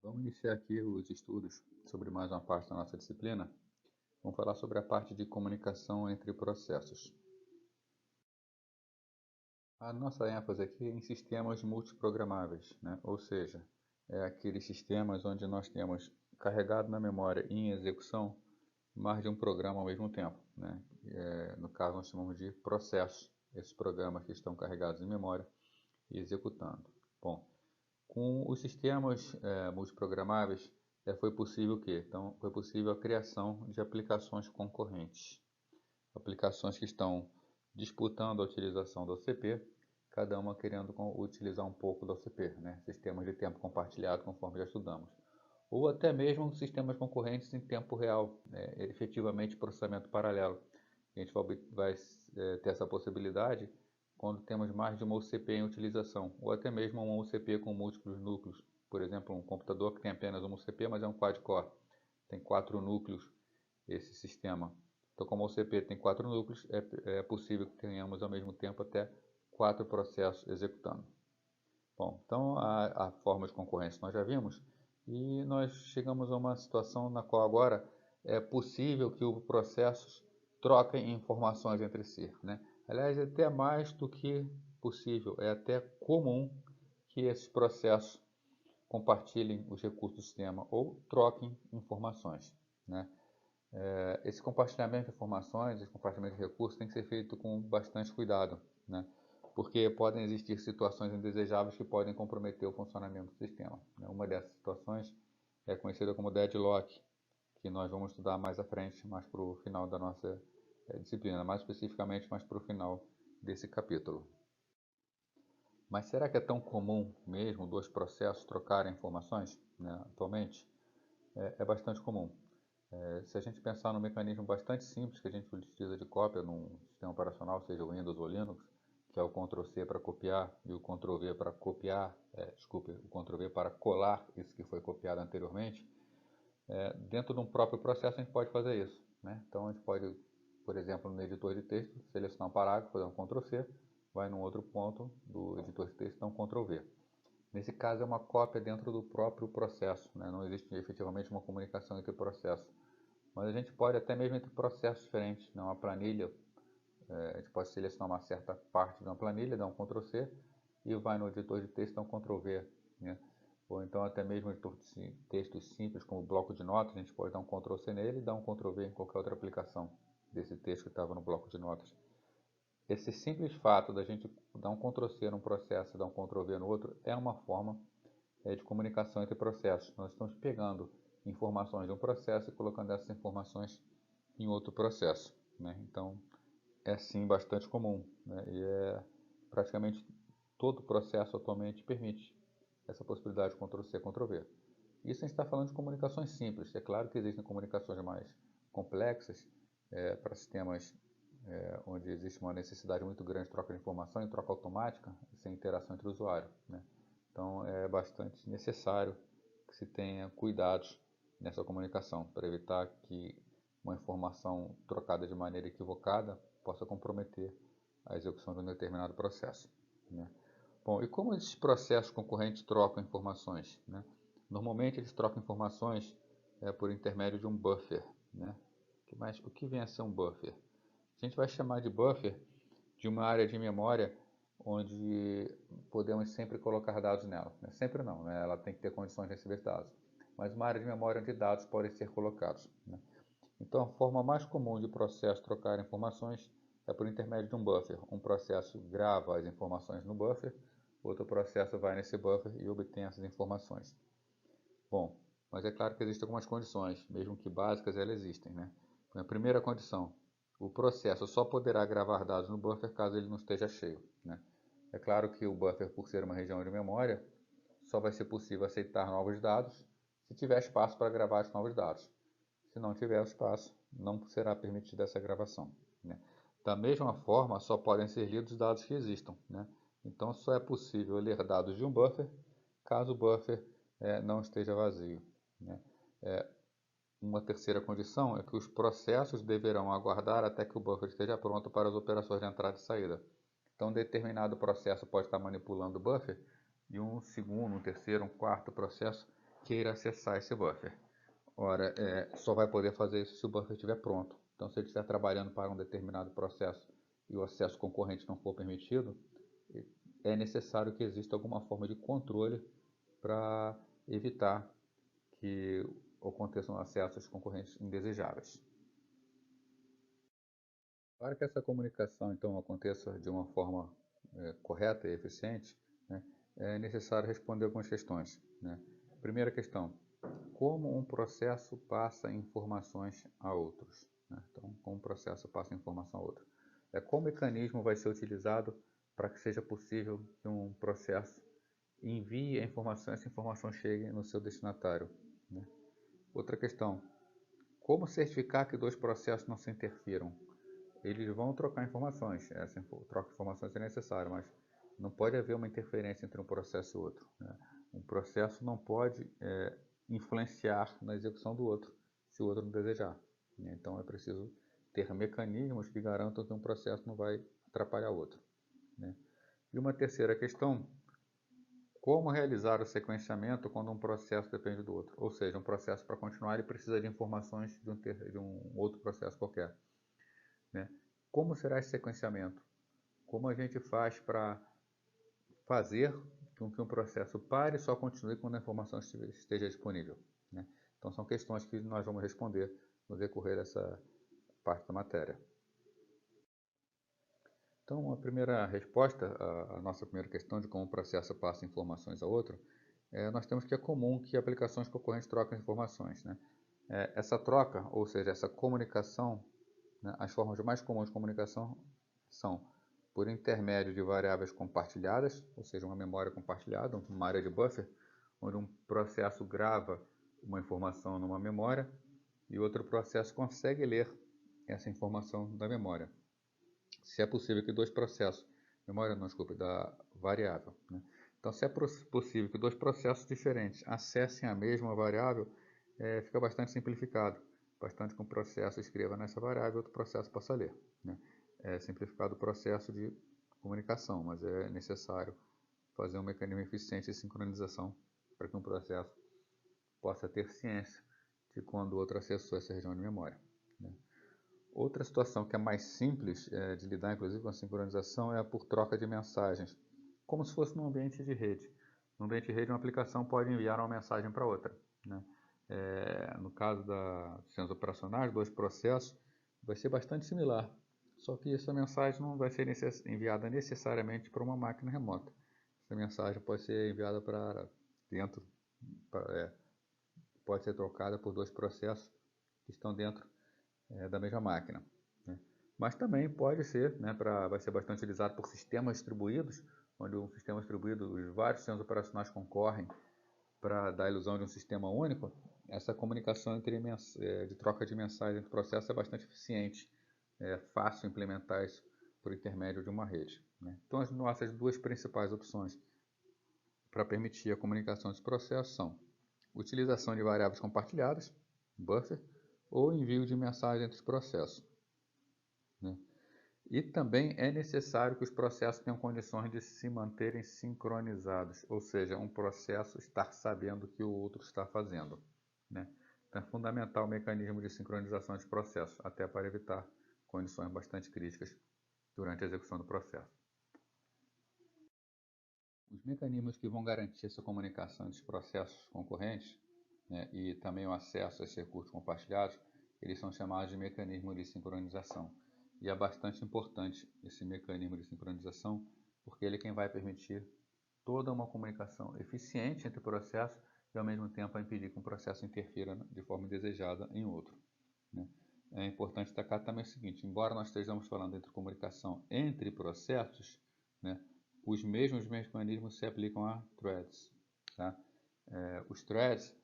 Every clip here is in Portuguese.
Vamos iniciar aqui os estudos sobre mais uma parte da nossa disciplina. Vamos falar sobre a parte de comunicação entre processos. A nossa ênfase aqui é em sistemas multiprogramáveis, né? Ou seja, aqueles sistemas onde nós temos carregado na memória e em execução mais de um programa ao mesmo tempo, né? No caso, nós chamamos de processos, esses programas que estão carregados em memória e executando. Bom, com os sistemas multiprogramáveis, foi possível o quê? Então, foi possível a criação de aplicações concorrentes. Aplicações que estão disputando a utilização do OCP, cada uma querendo utilizar um pouco do OCP, né? Sistemas de tempo compartilhado, conforme já estudamos. Ou até mesmo sistemas concorrentes em tempo real, efetivamente processamento paralelo. A gente vai ter essa possibilidade quando temos mais de uma UCP em utilização, ou até mesmo uma UCP com múltiplos núcleos. Por exemplo, um computador que tem apenas uma UCP, mas é um quad-core. Tem 4 núcleos esse sistema. Então, como a UCP tem 4 núcleos, é possível que tenhamos ao mesmo tempo até 4 processos executando. Bom, então a forma de concorrência nós já vimos, e nós chegamos a uma situação na qual agora é possível que os processos troquem informações entre si, né? Aliás, é até mais do que possível, é até comum que esses processos compartilhem os recursos do sistema ou troquem informações, né? Esse compartilhamento de informações, esse compartilhamento de recursos tem que ser feito com bastante cuidado, né? Porque podem existir situações indesejáveis que podem comprometer o funcionamento do sistema. Uma dessas situações é conhecida como deadlock, que nós vamos estudar mais à frente, mais para o final da nossa disciplina, mais especificamente mais para o final desse capítulo. Mas será que é tão comum mesmo dois processos trocarem informações, né, atualmente? É bastante comum. Se a gente pensar num mecanismo bastante simples que a gente utiliza de cópia num sistema operacional, seja o Windows ou Linux, que é o Ctrl+C para copiar e o Ctrl+V para copiar, o Ctrl+V para colar isso que foi copiado anteriormente, dentro de um próprio processo a gente pode fazer isso, né? Então a gente pode, por exemplo, no editor de texto, selecionar um parágrafo, fazer um Ctrl+C, vai num outro ponto do editor de texto, então Ctrl+V. Nesse caso é uma cópia dentro do próprio processo, né? Não existe efetivamente uma comunicação entre processos. Mas a gente pode até mesmo entre processos diferentes, né? Uma planilha, a gente pode selecionar uma certa parte de uma planilha, dar um Ctrl+C e vai no editor de texto, dar um Ctrl+V, né? Ou então até mesmo editor de textos simples, como bloco de notas, a gente pode dar um Ctrl+C nele e dar um Ctrl+V em qualquer outra aplicação desse texto que estava no bloco de notas. Esse simples fato da gente dar um Ctrl+C num processo e dar um Ctrl+V no outro é uma forma de comunicação entre processos. Nós estamos pegando informações de um processo e colocando essas informações em outro processo, né? Então, é sim bastante comum, né? E praticamente todo processo atualmente permite essa possibilidade de Ctrl+C, Ctrl+V. Isso a gente está falando de comunicações simples. É claro que existem comunicações mais complexas para sistemas onde existe uma necessidade muito grande de troca de informação e troca automática, sem interação entre usuários, né? Então é bastante necessário que se tenha cuidados nessa comunicação para evitar que uma informação trocada de maneira equivocada possa comprometer a execução de um determinado processo, né? Bom, e como esses processos concorrentes trocam informações, né? Normalmente eles trocam informações por intermédio de um buffer, né? Mas o que vem a ser um buffer? A gente vai chamar de buffer de uma área de memória onde podemos sempre colocar dados nela, né? Sempre não, né? Ela tem que ter condições de receber dados, mas uma área de memória onde dados podem ser colocados, né? Então a forma mais comum de processo trocar informações é por intermédio de um buffer. Um processo grava as informações no buffer, outro processo vai nesse buffer e obtém essas informações. Bom, mas é claro que existem algumas condições, mesmo que básicas, elas existem, né? A primeira condição: o processo só poderá gravar dados no buffer caso ele não esteja cheio, né? É claro que o buffer, por ser uma região de memória, só vai ser possível aceitar novos dados se tiver espaço para gravar os novos dados. Se não tiver espaço, não será permitida essa gravação, né? Da mesma forma, só podem ser lidos dados que existam, né? Então só é possível ler dados de um buffer caso o buffer não esteja vazio, né? Uma terceira condição é que os processos deverão aguardar até que o buffer esteja pronto para as operações de entrada e saída. Então, determinado processo pode estar manipulando o buffer e um segundo, um terceiro, um quarto processo queira acessar esse buffer. Ora, só vai poder fazer isso se o buffer estiver pronto. Então, se ele estiver trabalhando para um determinado processo e o acesso concorrente não for permitido, é necessário que exista alguma forma de controle para evitar que aconteçam acessos concorrentes indesejáveis. Para que essa comunicação, então, aconteça de uma forma correta e eficiente, né, é necessário responder algumas questões, né? Primeira questão: como um processo passa informações a outros, né? Então, como um processo passa informação a outro. Qual mecanismo vai ser utilizado para que seja possível que um processo envie a informação e essa informação chegue no seu destinatário, né? Outra questão: como certificar que dois processos não se interfiram? Eles vão trocar informações, essa troca de informações é necessária, mas não pode haver uma interferência entre um processo e outro, né? Um processo não pode influenciar na execução do outro, se o outro não desejar, né? Então é preciso ter mecanismos que garantam que um processo não vai atrapalhar o outro, né? E uma terceira questão: como realizar o sequenciamento quando um processo depende do outro? Ou seja, um processo para continuar ele precisa de informações de um outro processo qualquer, né? Como será esse sequenciamento? Como a gente faz para fazer com que um processo pare e só continue quando a informação esteja disponível, né? Então são questões que nós vamos responder no decorrer dessa parte da matéria. Então a primeira resposta, a nossa primeira questão de como o processo passa informações a outro, nós temos que é comum que aplicações concorrentes troquem informações, né? Essa troca, ou seja, essa comunicação, né, as formas mais comuns de comunicação são por intermédio de variáveis compartilhadas, ou seja, uma memória compartilhada, uma área de buffer, onde um processo grava uma informação numa memória e outro processo consegue ler essa informação da memória. Se é possível que dois processos, memória não, desculpe, da variável, né? Então, se é possível que dois processos diferentes acessem a mesma variável, fica bastante simplificado. Bastante que um processo escreva nessa variável, outro processo possa ler, né? É simplificado o processo de comunicação, mas é necessário fazer um mecanismo eficiente de sincronização para que um processo possa ter ciência de quando o outro acessou essa região de memória, né? Outra situação que é mais simples de lidar, inclusive, com a sincronização é por troca de mensagens, como se fosse num ambiente de rede. No ambiente de rede, uma aplicação pode enviar uma mensagem para outra, né? No caso dos sistemas operacionais, dois processos, vai ser bastante similar, só que essa mensagem não vai ser enviada necessariamente para uma máquina remota. Essa mensagem pode ser enviada para dentro, pode ser trocada por dois processos que estão dentro da mesma máquina, né? Mas também pode ser, né, vai ser bastante utilizado por sistemas distribuídos, onde um sistema distribuído, os vários sistemas operacionais concorrem para dar a ilusão de um sistema único. Essa comunicação de troca de mensagens entre processos é bastante eficiente, é fácil implementar isso por intermédio de uma rede, né? Então as nossas duas principais opções para permitir a comunicação dos processos são utilização de variáveis compartilhadas, buffer, ou envio de mensagem entre os processos, né? E também é necessário que os processos tenham condições de se manterem sincronizados, ou seja, um processo estar sabendo o que o outro está fazendo, né? Então é fundamental o mecanismo de sincronização de processos, até para evitar condições bastante críticas durante a execução do processo. Os mecanismos que vão garantir essa comunicação entre os processos concorrentes, né, e também o acesso a esses recursos compartilhados, eles são chamados de mecanismo de sincronização. E é bastante importante esse mecanismo de sincronização, porque ele é quem vai permitir toda uma comunicação eficiente entre processos e, ao mesmo tempo, impedir que um processo interfira de forma indesejada em outro, né? É importante destacar também o seguinte: embora nós estejamos falando entre comunicação entre processos, né, os mesmos mecanismos se aplicam a threads, tá? Os threads,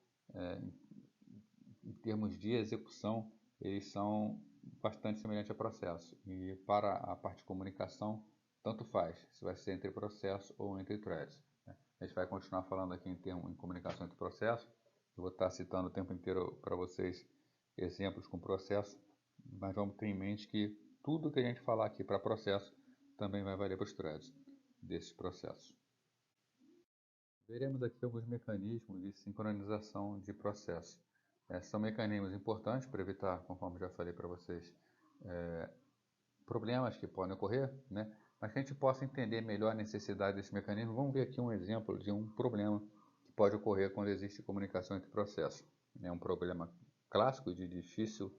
em termos de execução, eles são bastante semelhantes a processos. E para a parte de comunicação, tanto faz se vai ser entre processos ou entre threads, né? A gente vai continuar falando aqui em comunicação entre processos. Eu vou estar citando o tempo inteiro para vocês exemplos com processo, mas vamos ter em mente que tudo que a gente falar aqui para processo também vai valer para os threads desses processos. Veremos aqui alguns mecanismos de sincronização de processos. São mecanismos importantes para evitar, conforme já falei para vocês, problemas que podem ocorrer, né? Mas que a gente possa entender melhor a necessidade desse mecanismo. Vamos ver aqui um exemplo de um problema que pode ocorrer quando existe comunicação entre processos. É um problema clássico de difícil,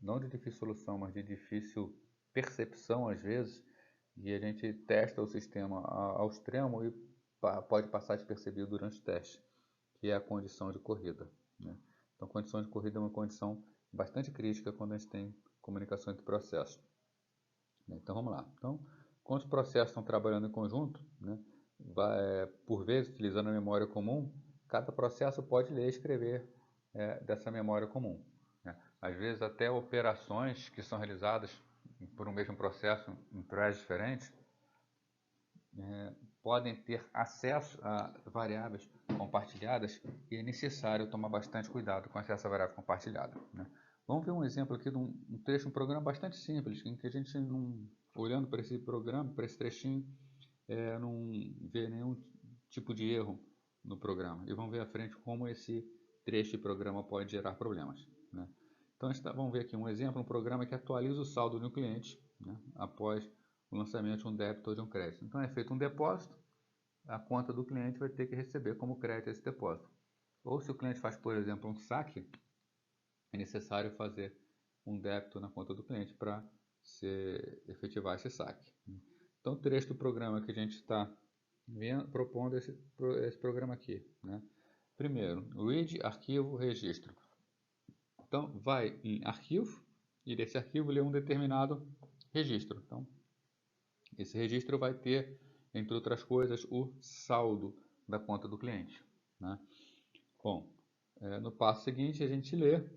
não de difícil solução, mas de difícil percepção às vezes, e a gente testa o sistema ao extremo e pode passar despercebido durante o teste, que é a condição de corrida, né? Então, condição de corrida é uma condição bastante crítica quando a gente tem comunicação entre processos. Então, vamos lá. Então, quando os processos estão trabalhando em conjunto, né, por vezes, utilizando a memória comum, cada processo pode ler e escrever dessa memória comum, né? Às vezes, até operações que são realizadas por um mesmo processo em threads diferentes, podem ter acesso a variáveis compartilhadas e é necessário tomar bastante cuidado com acesso a variável compartilhada, né? Vamos ver um exemplo aqui de um trecho, um programa bastante simples, em que a gente, olhando para esse programa, para esse trechinho, não vê nenhum tipo de erro no programa. E vamos ver à frente como esse trecho de programa pode gerar problemas, né? Então, vamos ver aqui um exemplo, um programa que atualiza o saldo de um cliente, né, após o lançamento de um débito ou de um crédito. Então, é feito um depósito, a conta do cliente vai ter que receber como crédito esse depósito. Ou se o cliente faz, por exemplo, um saque, é necessário fazer um débito na conta do cliente para se efetivar esse saque. Então, o trecho do programa que a gente está propondo esse programa aqui, né? Primeiro, read, arquivo, registro. Então, vai em arquivo e desse arquivo lê um determinado registro. Então, esse registro vai ter, entre outras coisas, o saldo da conta do cliente, né? Bom, no passo seguinte a gente lê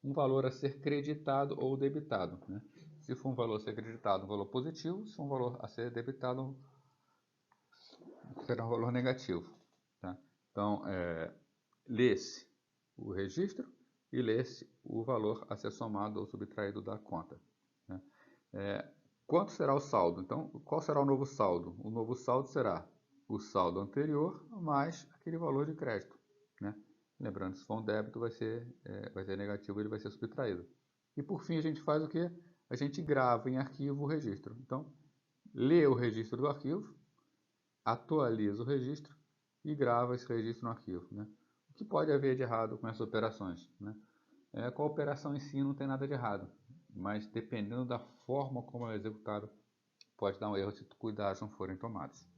um valor a ser creditado ou debitado, né? Se for um valor a ser creditado, um valor positivo; se for um valor a ser debitado, será um valor negativo, tá? Então, lê-se o registro e lê-se o valor a ser somado ou subtraído da conta, né? Quanto será o saldo? Então, qual será o novo saldo? O novo saldo será o saldo anterior mais aquele valor de crédito, né? Lembrando, se for um débito, vai ser negativo, ele vai ser subtraído. E por fim, a gente faz o quê? A gente grava em arquivo o registro. Então, lê o registro do arquivo, atualiza o registro e grava esse registro no arquivo, né? O que pode haver de errado com essas operações, né? Com a operação em si não tem nada de errado, mas dependendo da forma como é executado, pode dar um erro se cuidados não forem tomados.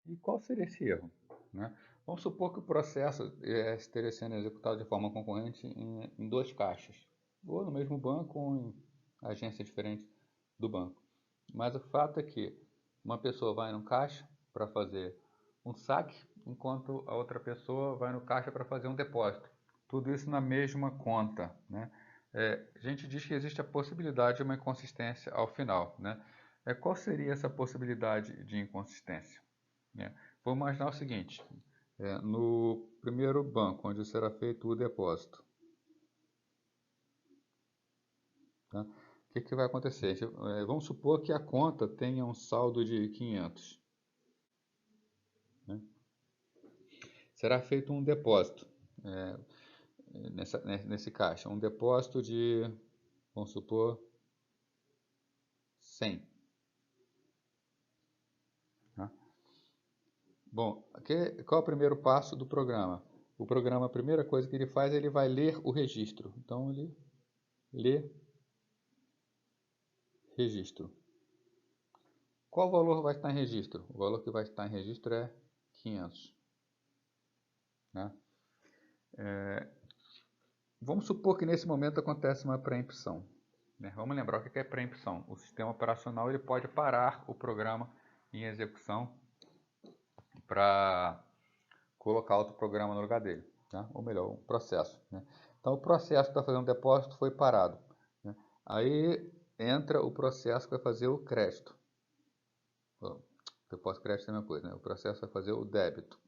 E qual seria esse erro, né? Vamos supor que o processo esteja sendo executado de forma concorrente em duas caixas, ou no mesmo banco ou em agência diferente do banco. Mas o fato é que uma pessoa vai no caixa para fazer um saque, enquanto a outra pessoa vai no caixa para fazer um depósito. Tudo isso na mesma conta, né? A gente diz que existe a possibilidade de uma inconsistência ao final, né? Qual seria essa possibilidade de inconsistência? Vamos imaginar o seguinte: no primeiro banco, onde será feito o depósito, tá? O que vai acontecer? Vamos supor que a conta tenha um saldo de 500, né? Será feito um depósito nesse caixa, um depósito de, vamos supor, 100. Tá? Bom, qual é o primeiro passo do programa? O programa, a primeira coisa que ele faz, ele vai ler o registro. Então, ele lê registro. Qual valor vai estar em registro? O valor que vai estar em registro é 500, né? Vamos supor que nesse momento acontece uma preempção, né? Vamos lembrar o que é preempção. O sistema operacional ele pode parar o programa em execução para colocar outro programa no lugar dele, tá? Ou melhor, um processo, né? Então, o processo que está fazendo o depósito foi parado, né? Aí entra o processo que vai fazer o crédito. O depósito e crédito é a mesma coisa, né? O processo vai fazer o débito,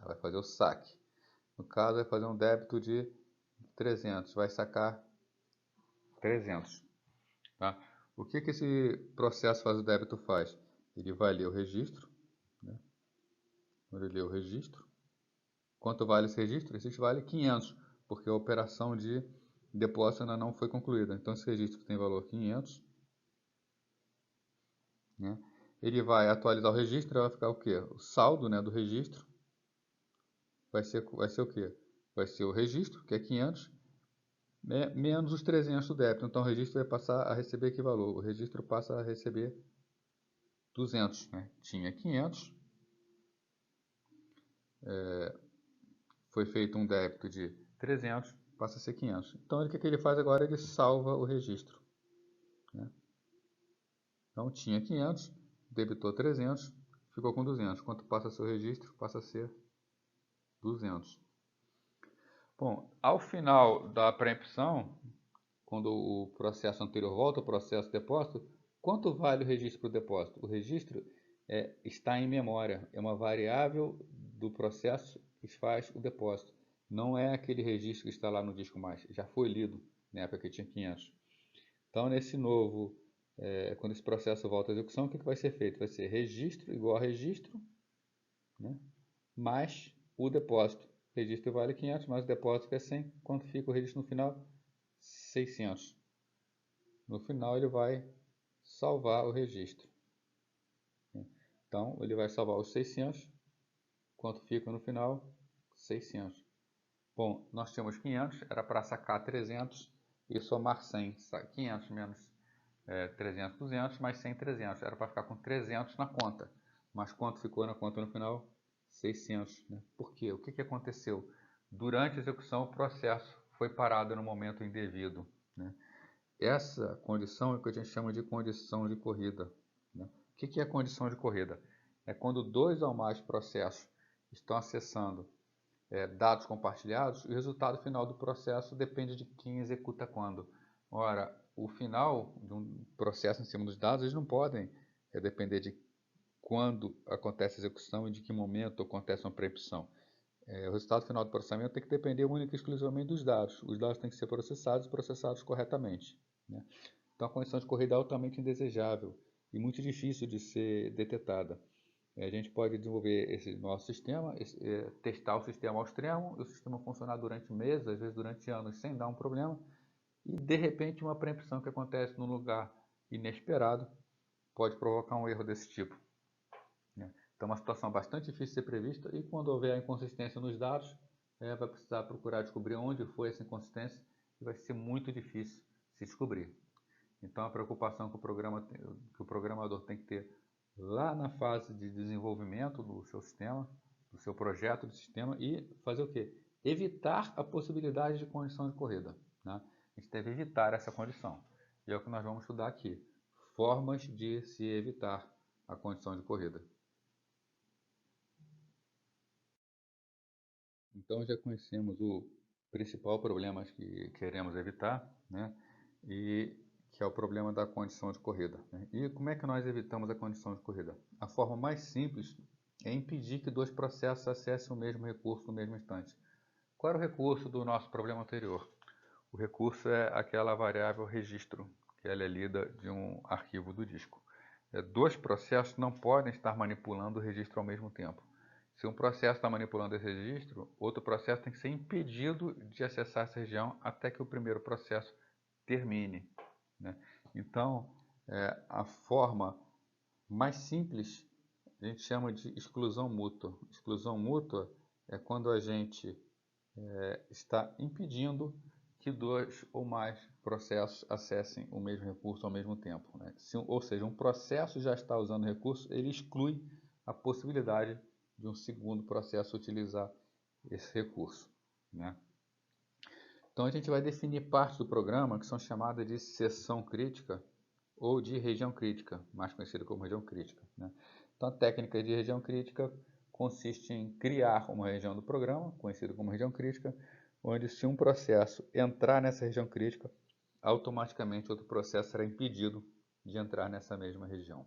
vai fazer o saque. No caso, vai fazer um débito de 300, vai sacar 300, tá? O que esse processo faz o débito faz? ele vai ler o registro, né? Quando ele lê o registro, quanto vale esse registro? Esse vale 500, porque a operação de depósito ainda não foi concluída. Então esse registro tem valor 500, né? Ele vai atualizar o registro, vai ficar o quê? O saldo, né, do registro vai ser o quê? Vai ser o registro, que é 500, né, menos os 300 do débito. Então o registro vai passar a receber que valor? O registro passa a receber 200, né? Tinha 500, foi feito um débito de 300, passa a ser 500. Então o que ele faz agora? Ele salva o registro, né? Então tinha 500, debitou 300, ficou com 200. Quanto passa a ser o registro? Passa a ser 200. Bom, ao final da preempção, quando o processo anterior volta ao processo de depósito, quanto vale o registro para o depósito? O registro está em memória, é uma variável do processo que faz o depósito. Não é aquele registro que está lá no disco mais, já foi lido na época que tinha 500. Então, nesse novo, quando esse processo volta à execução, o que vai ser feito? Vai ser registro igual a registro, né, mais o depósito. Registro vale 500, mais o depósito que é 100. Quanto fica o registro no final? 600. No final ele vai salvar o registro. Então ele vai salvar os 600. Quanto fica no final? 600. Bom, nós tínhamos 500, era para sacar 300 e somar 100. 500 menos 300, 200, mais 100, 300. Era para ficar com 300 na conta. Mas quanto ficou na conta no final? 600. Né? Por quê? O que aconteceu? Durante a execução, o processo foi parado no momento indevido. Né? Essa condição é o que a gente chama de condição de corrida. Né? O que é a condição de corrida? É quando dois ou mais processos estão acessando dados compartilhados, o resultado final do processo depende de quem executa quando. Ora, o final de um processo em cima dos dados, eles não podem depender de quando acontece a execução e de que momento acontece uma preempção. O resultado final do processamento tem que depender única e exclusivamente dos dados. Os dados têm que ser processados e processados corretamente. Né? Então a condição de corrida é altamente indesejável e muito difícil de ser detetada. A gente pode desenvolver esse nosso sistema, testar o sistema ao extremo, e o sistema funcionar durante meses, às vezes durante anos, sem dar um problema, e de repente uma preempção que acontece num lugar inesperado pode provocar um erro desse tipo. Né? Então é uma situação bastante difícil de ser prevista, e quando houver inconsistência nos dados, vai precisar procurar descobrir onde foi essa inconsistência, e vai ser muito difícil se descobrir. Então a preocupação que o programador tem que ter lá na fase de desenvolvimento do seu sistema, do seu projeto de sistema, e fazer o quê? Evitar a possibilidade de condição de corrida. Né? A gente deve evitar essa condição. E é o que nós vamos estudar aqui. Formas de se evitar a condição de corrida. Então já conhecemos o principal problema que queremos evitar, né? E que é o problema da condição de corrida. Né? E como é que nós evitamos a condição de corrida? A forma mais simples é impedir que dois processos acessem o mesmo recurso no mesmo instante. Qual era o recurso do nosso problema anterior? O recurso é aquela variável registro, que ela é lida de um arquivo do disco. Dois processos não podem estar manipulando o registro ao mesmo tempo. Se um processo está manipulando esse registro, outro processo tem que ser impedido de acessar essa região até que o primeiro processo termine. Né? Então, a forma mais simples a gente chama de exclusão mútua. Exclusão mútua é quando a gente está impedindo que dois ou mais processos acessem o mesmo recurso ao mesmo tempo. Né? Ou seja, um processo já está usando o recurso, ele exclui a possibilidade de um segundo processo utilizar esse recurso. Né? Então a gente vai definir partes do programa que são chamadas de seção crítica ou de região crítica, mais conhecida como região crítica. Né? Então a técnica de região crítica consiste em criar uma região do programa, conhecida como região crítica, onde se um processo entrar nessa região crítica, automaticamente outro processo será impedido de entrar nessa mesma região.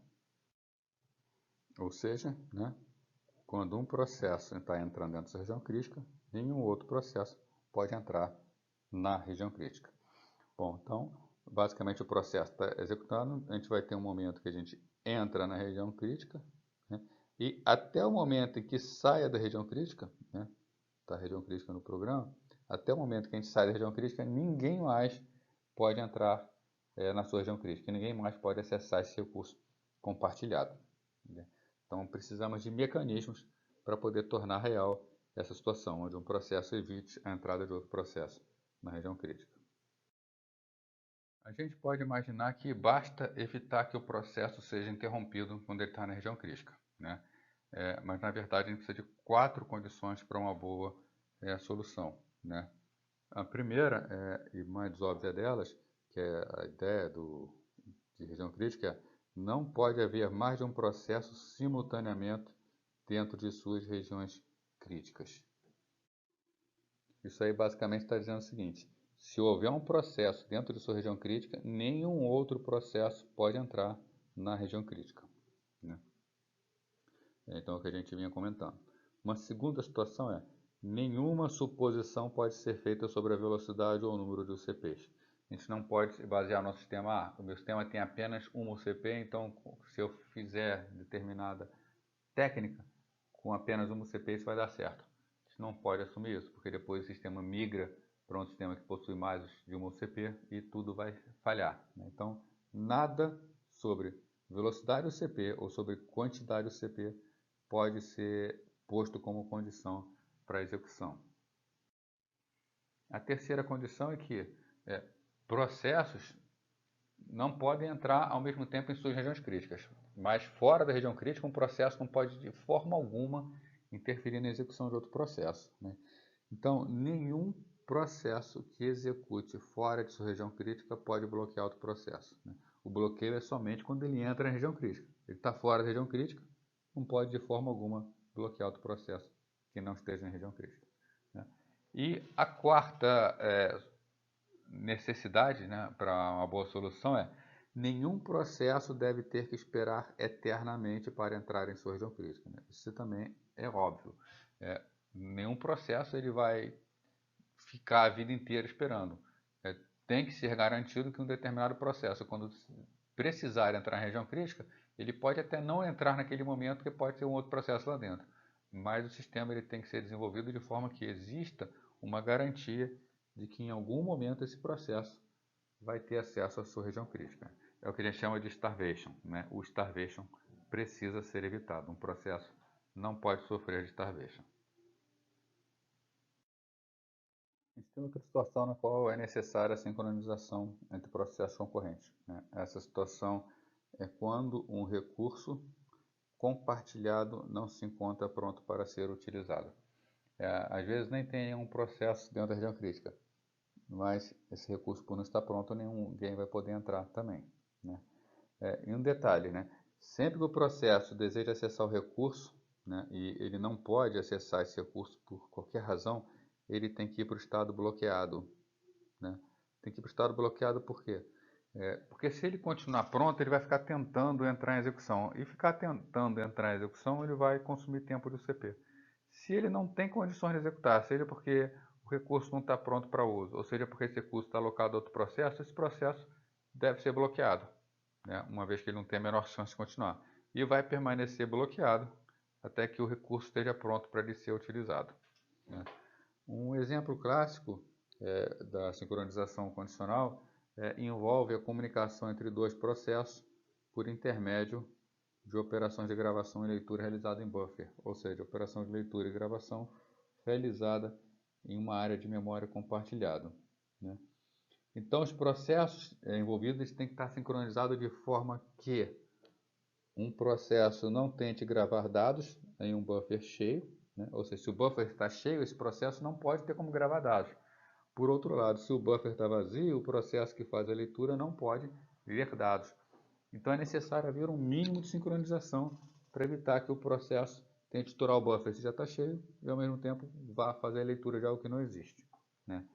Ou seja, né, quando um processo está entrando dentro dessa região crítica, nenhum outro processo pode entrar na região crítica. Bom, então, basicamente o processo está executando, a gente vai ter um momento que a gente entra na região crítica, né? E até o momento em que saia da região crítica, né? Está a região crítica no programa, até o momento que a gente sai da região crítica, ninguém mais pode entrar na sua região crítica, ninguém mais pode acessar esse recurso compartilhado, né? Então precisamos de mecanismos para poder tornar real essa situação, onde um processo evite a entrada de outro processo na região crítica. A gente pode imaginar que basta evitar que o processo seja interrompido quando ele está na região crítica, né? Mas na verdade a gente precisa de 4 condições para uma boa solução, né? A primeira, e mais óbvia delas, que é a ideia de região crítica, é não pode haver mais de um processo simultaneamente dentro de suas regiões críticas. Isso aí basicamente está dizendo o seguinte: se houver um processo dentro de sua região crítica, nenhum outro processo pode entrar na região crítica, né? Então, é o que a gente vinha comentando. Uma segunda situação é: nenhuma suposição pode ser feita sobre a velocidade ou o número de UCPs. A gente não pode basear no sistema, o meu sistema tem apenas uma UCP, então se eu fizer determinada técnica com apenas uma UCP, isso vai dar certo. A gente não pode assumir isso, porque depois o sistema migra para um sistema que possui mais de uma UCP e tudo vai falhar, né? Então, nada sobre velocidade UCP ou sobre quantidade UCP pode ser posto como condição para a execução. A terceira condição é que processos não podem entrar ao mesmo tempo em suas regiões críticas, mas fora da região crítica um processo não pode de forma alguma interferir na execução de outro processo, né? Então, nenhum processo que execute fora de sua região crítica pode bloquear outro processo, né? O bloqueio é somente quando ele entra na região crítica. Ele está fora da região crítica, não pode de forma alguma bloquear outro processo que não esteja na região crítica, né? E a quarta necessidade, né, para uma boa solução é: nenhum processo deve ter que esperar eternamente para entrar em sua região crítica, né? Isso também é óbvio. Nenhum processo ele vai ficar a vida inteira esperando. Tem que ser garantido que um determinado processo, quando precisar entrar na região crítica, ele pode até não entrar naquele momento, porque pode ter um outro processo lá dentro. Mas o sistema ele tem que ser desenvolvido de forma que exista uma garantia de que em algum momento esse processo vai ter acesso à sua região crítica. É o que a gente chama de starvation, né? O starvation precisa ser evitado. Um processo não pode sofrer de starvation. A gente tem outra situação na qual é necessária a sincronização entre processos concorrentes, né? Essa situação é quando um recurso compartilhado não se encontra pronto para ser utilizado. Às vezes nem tem um processo dentro da região crítica, mas esse recurso, por não estar pronto, ninguém vai poder entrar também, né? E um detalhe, né? Sempre que o processo deseja acessar o recurso, né, e ele não pode acessar esse recurso por qualquer razão, ele tem que ir para o estado bloqueado, né? Tem que ir para o estado bloqueado por quê? Porque se ele continuar pronto, ele vai ficar tentando entrar em execução. E ficar tentando entrar em execução, ele vai consumir tempo do CP. Se ele não tem condições de executar, seja porque o recurso não está pronto para uso, ou seja porque esse recurso está alocado a outro processo, esse processo deve ser bloqueado, né, uma vez que ele não tem a menor chance de continuar. E vai permanecer bloqueado até que o recurso esteja pronto para ele ser utilizado, né? Um exemplo clássico da sincronização condicional envolve a comunicação entre dois processos por intermédio de operações de gravação e leitura realizada em buffer, ou seja, operação de leitura e gravação realizada em uma área de memória compartilhada, né? Então, os processos envolvidos têm que estar sincronizados de forma que um processo não tente gravar dados em um buffer cheio, né? Ou seja, se o buffer está cheio, esse processo não pode ter como gravar dados. Por outro lado, se o buffer está vazio, o processo que faz a leitura não pode ler dados. Então é necessário haver um mínimo de sincronização para evitar que o processo tente estourar o buffer se já está cheio e ao mesmo tempo vá fazer a leitura de algo que não existe, né?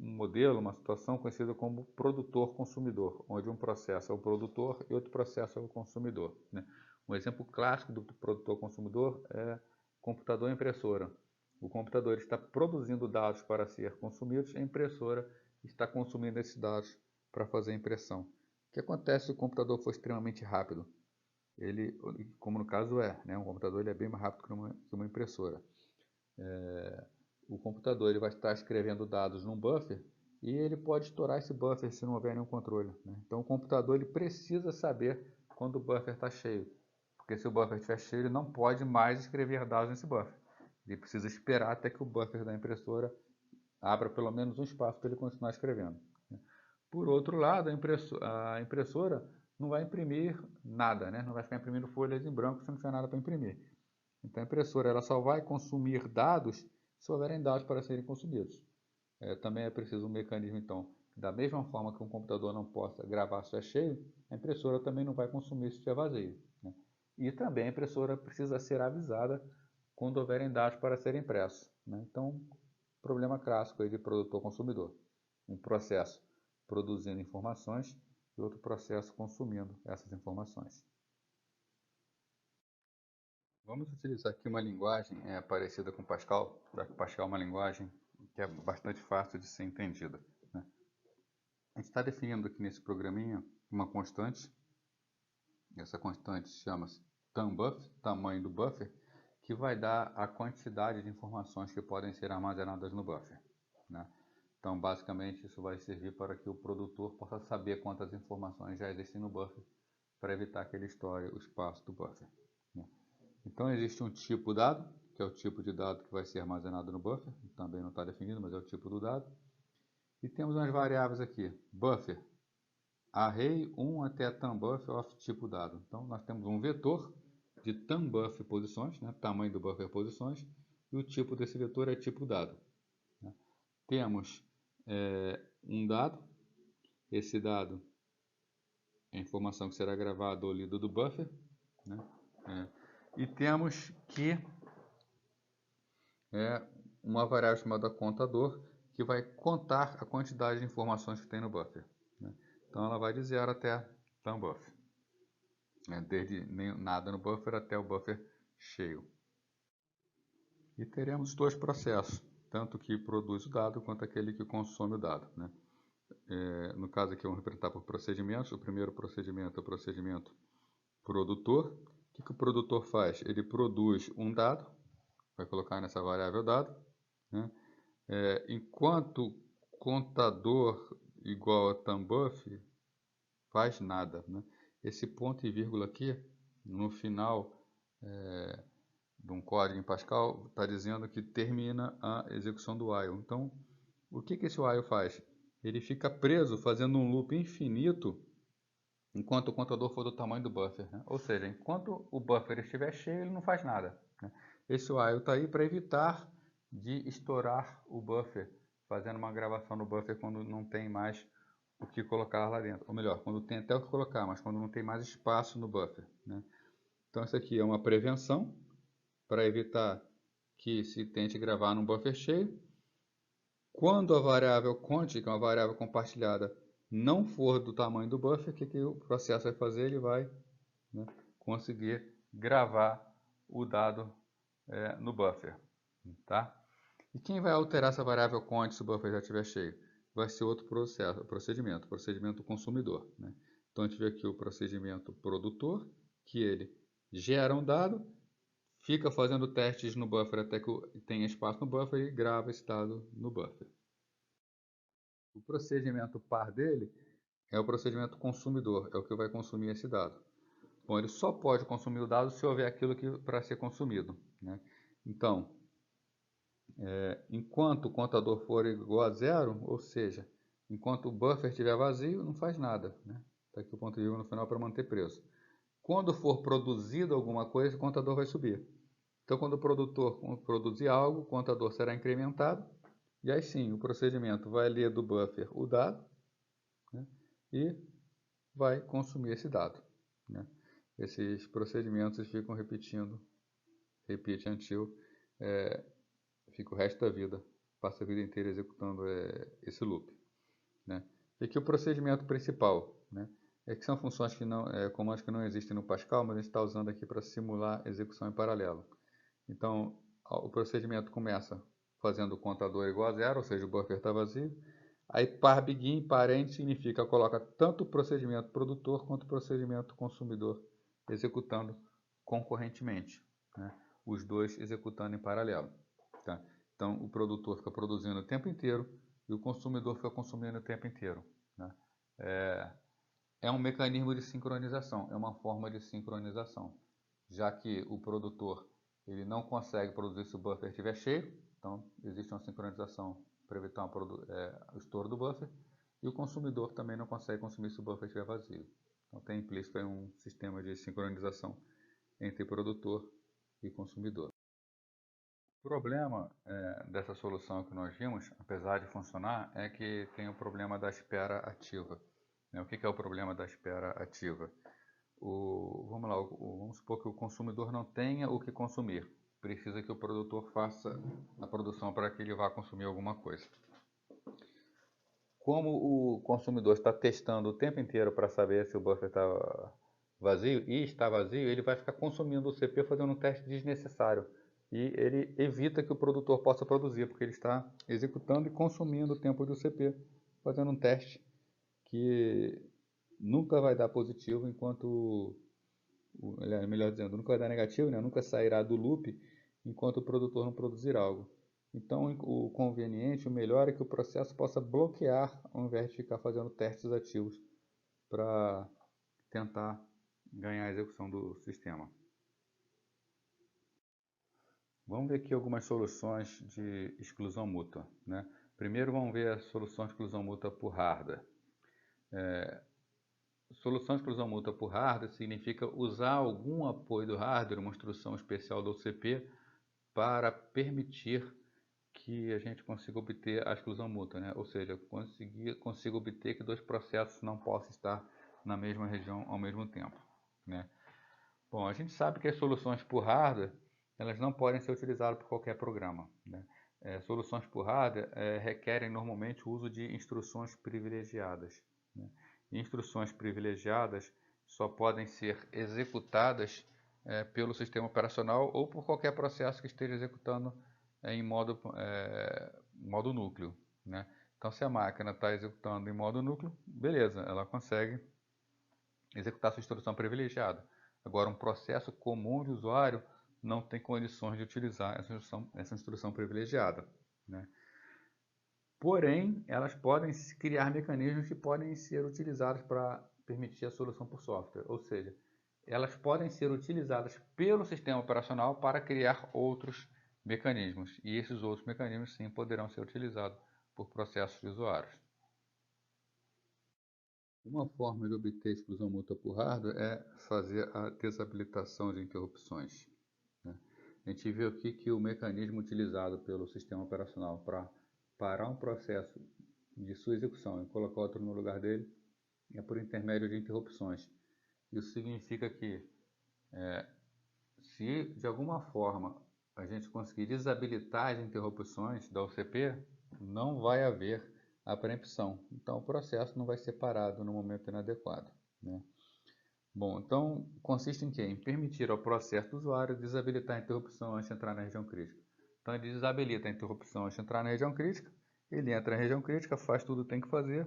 Um modelo, uma situação conhecida como produtor-consumidor, onde um processo é o produtor e outro processo é o consumidor, né? Um exemplo clássico do produtor-consumidor é computador e impressora. O computador está produzindo dados para ser consumidos, e a impressora está consumindo esses dados para fazer a impressão. O que acontece se o computador for extremamente rápido? Ele, como no caso né, um computador ele é bem mais rápido que uma impressora. O computador ele vai estar escrevendo dados num buffer e ele pode estourar esse buffer se não houver nenhum controle, né? Então o computador ele precisa saber quando o buffer está cheio, porque se o buffer estiver cheio ele não pode mais escrever dados nesse buffer. Ele precisa esperar até que o buffer da impressora abra pelo menos um espaço para ele continuar escrevendo. Por outro lado, a impressora não vai imprimir nada, né? Não vai ficar imprimindo folhas em branco se não tiver nada para imprimir. Então a impressora ela só vai consumir dados se houverem dados para serem consumidos. Também é preciso um mecanismo, então, da mesma forma que um computador não possa gravar se é cheio, a impressora também não vai consumir se estiver vazio, né? E também a impressora precisa ser avisada quando houverem dados para serem impressos, né? Então, problema clássico aí de produtor-consumidor. Um processo produzindo informações e outro processo consumindo essas informações. Vamos utilizar aqui uma linguagem parecida com Pascal. Pascal é uma linguagem que é bastante fácil de ser entendida, né? A gente está definindo aqui nesse programinha uma constante. Essa constante chama-se TAMBUF, tamanho do buffer, que vai dar a quantidade de informações que podem ser armazenadas no buffer, né? Então, basicamente, isso vai servir para que o produtor possa saber quantas informações já existem no buffer, para evitar que ele estoure o espaço do buffer, né? Então, existe um tipo dado, que é o tipo de dado que vai ser armazenado no buffer, também não está definido, mas é o tipo do dado. E temos umas variáveis aqui, buffer, array 1 até TAMBUF of tipo dado. Então, nós temos um vetor de TAMBUF posições, né, tamanho do buffer posições, e o tipo desse vetor é tipo dado, né? Temos um dado, esse dado é a informação que será gravada ou lida do buffer, né? E temos que uma variável chamada contador, que vai contar a quantidade de informações que tem no buffer, né? Então ela vai de 0 até TAMBUF, né? Desde nada no buffer até o buffer cheio. E teremos dois processos, tanto que produz o dado quanto aquele que consome o dado, né? No caso aqui vamos representar por procedimentos. O primeiro procedimento é o procedimento produtor. O que o produtor faz? Ele produz um dado, vai colocar nessa variável dado, né? Enquanto contador igual a TAMBUF faz nada, né? Esse ponto e vírgula aqui, no final de um código em Pascal, está dizendo que termina a execução do while. Então, o que esse while faz? Ele fica preso fazendo um loop infinito enquanto o contador for do tamanho do buffer, né? Ou seja, enquanto o buffer estiver cheio, ele não faz nada, né? Esse while está aí para evitar de estourar o buffer, fazendo uma gravação no buffer quando não tem mais o que colocar lá dentro. Ou melhor, quando tem até o que colocar, mas quando não tem mais espaço no buffer, né? Então, isso aqui é uma prevenção para evitar que se tente gravar num buffer cheio. Quando a variável cont, que é uma variável compartilhada, não for do tamanho do buffer, o que o processo vai fazer? Ele vai, né, conseguir gravar o dado no buffer, tá? E quem vai alterar essa variável cont se o buffer já estiver cheio? Vai ser outro procedimento consumidor, né? Então a gente vê aqui o procedimento produtor, que ele gera um dado, fica fazendo testes no buffer até que tenha espaço no buffer e grava esse dado no buffer. O procedimento par dele é o procedimento consumidor, é o que vai consumir esse dado. Bom, ele só pode consumir o dado se houver aquilo para ser consumido, né? Então, enquanto o contador for igual a zero, ou seja, enquanto o buffer estiver vazio, não faz nada, né? Está aqui o ponto de vírgula no final para manter preso. Quando for produzido alguma coisa, o contador vai subir. Então, quando o produtor produzir algo, o contador será incrementado, e aí sim, o procedimento vai ler do buffer o dado, né, e vai consumir esse dado, né? Esses procedimentos ficam repetindo, repeat until, fica o resto da vida, passa a vida inteira executando esse loop, né? E aqui o procedimento principal, né, que são funções que não, comandos que não existem no Pascal, mas a gente está usando aqui para simular execução em paralelo. Então, o procedimento começa fazendo o contador igual a zero, ou seja, o buffer está vazio. Aí par begin, parente, significa coloca tanto o procedimento produtor quanto o procedimento consumidor executando concorrentemente, né? Os dois executando em paralelo. Tá? Então, o produtor fica produzindo o tempo inteiro e o consumidor fica consumindo o tempo inteiro, né? É um mecanismo de sincronização, é uma forma de sincronização, já que o produtor ele não consegue produzir se o buffer estiver cheio, então existe uma sincronização para evitar o estouro do buffer, e o consumidor também não consegue consumir se o buffer estiver vazio. Então tem implícito aí um sistema de sincronização entre produtor e consumidor. O problema dessa solução que nós vimos, apesar de funcionar, é que tem o problema da espera ativa. O que é o problema da espera ativa? Vamos lá, vamos supor que o consumidor não tenha o que consumir. Precisa que o produtor faça a produção para que ele vá consumir alguma coisa. Como o consumidor está testando o tempo inteiro para saber se o buffer está vazio, e está vazio, ele vai ficar consumindo o CP fazendo um teste desnecessário. E ele evita que o produtor possa produzir, porque ele está executando e consumindo o tempo do CP, fazendo um teste que nunca vai dar positivo enquanto, melhor dizendo, nunca vai dar negativo, né? Nunca sairá do loop enquanto o produtor não produzir algo. Então, o conveniente, o melhor é que o processo possa bloquear ao invés de ficar fazendo testes ativos para tentar ganhar a execução do sistema. Vamos ver aqui algumas soluções de exclusão mútua, né? Primeiro vamos ver a solução de exclusão mútua por hardware. Solução de exclusão mútua por hardware significa usar algum apoio do hardware, uma instrução especial do OCP, para permitir que a gente consiga obter a exclusão mútua, né? Ou seja, consiga obter que dois processos não possam estar na mesma região ao mesmo tempo, né? Bom, a gente sabe que as soluções por hardware elas não podem ser utilizadas por qualquer programa, né? Soluções por hardware requerem normalmente o uso de instruções privilegiadas, né? E instruções privilegiadas só podem ser executadas pelo sistema operacional ou por qualquer processo que esteja executando em modo núcleo, né? Então, se a máquina está executando em modo núcleo, beleza, ela consegue executar sua instrução privilegiada. Agora, um processo comum de usuário não tem condições de utilizar essa instrução privilegiada, né? Porém, elas podem criar mecanismos que podem ser utilizados para permitir a solução por software, ou seja, elas podem ser utilizadas pelo sistema operacional para criar outros mecanismos, e esses outros mecanismos sim poderão ser utilizados por processos de usuários. Uma forma de obter exclusão mútua por hardware é fazer a desabilitação de interrupções, né? A gente viu aqui que o mecanismo utilizado pelo sistema operacional para parar um processo de sua execução e colocar outro no lugar dele é por intermédio de interrupções. Isso significa que se de alguma forma a gente conseguir desabilitar as interrupções da OCP, não vai haver a preempção. Então o processo não vai ser parado no momento inadequado, né? Bom, então consiste em quê? Em permitir ao processo do usuário desabilitar a interrupção antes de entrar na região crítica. Então ele desabilita a interrupção antes de entrar na região crítica, ele entra na região crítica, faz tudo o que tem que fazer,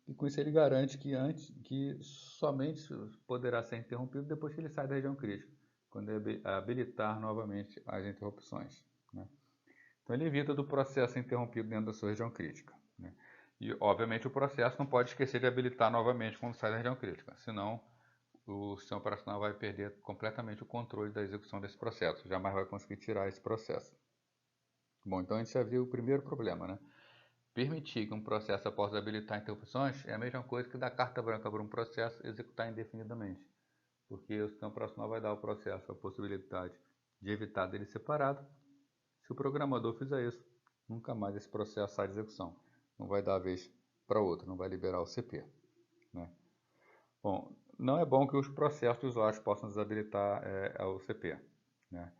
e com isso ele garante que somente poderá ser interrompido depois que ele sai da região crítica, quando ele habilitar novamente as interrupções, né? Então ele evita do processo ser interrompido dentro da sua região crítica, né? E obviamente o processo não pode esquecer de habilitar novamente quando sai da região crítica, senão o sistema operacional vai perder completamente o controle da execução desse processo, jamais vai conseguir tirar esse processo. Bom, então a gente já viu o primeiro problema, né? Permitir que um processo possa habilitar interrupções é a mesma coisa que dar carta branca para um processo executar indefinidamente, porque o sistema operacional vai dar ao processo a possibilidade de evitar dele separado. Se o programador fizer isso, nunca mais esse processo sai de execução, não vai dar a vez para outro, não vai liberar o CP, né? Bom, não é bom que os processos dos usuários possam desabilitar a OCP, né?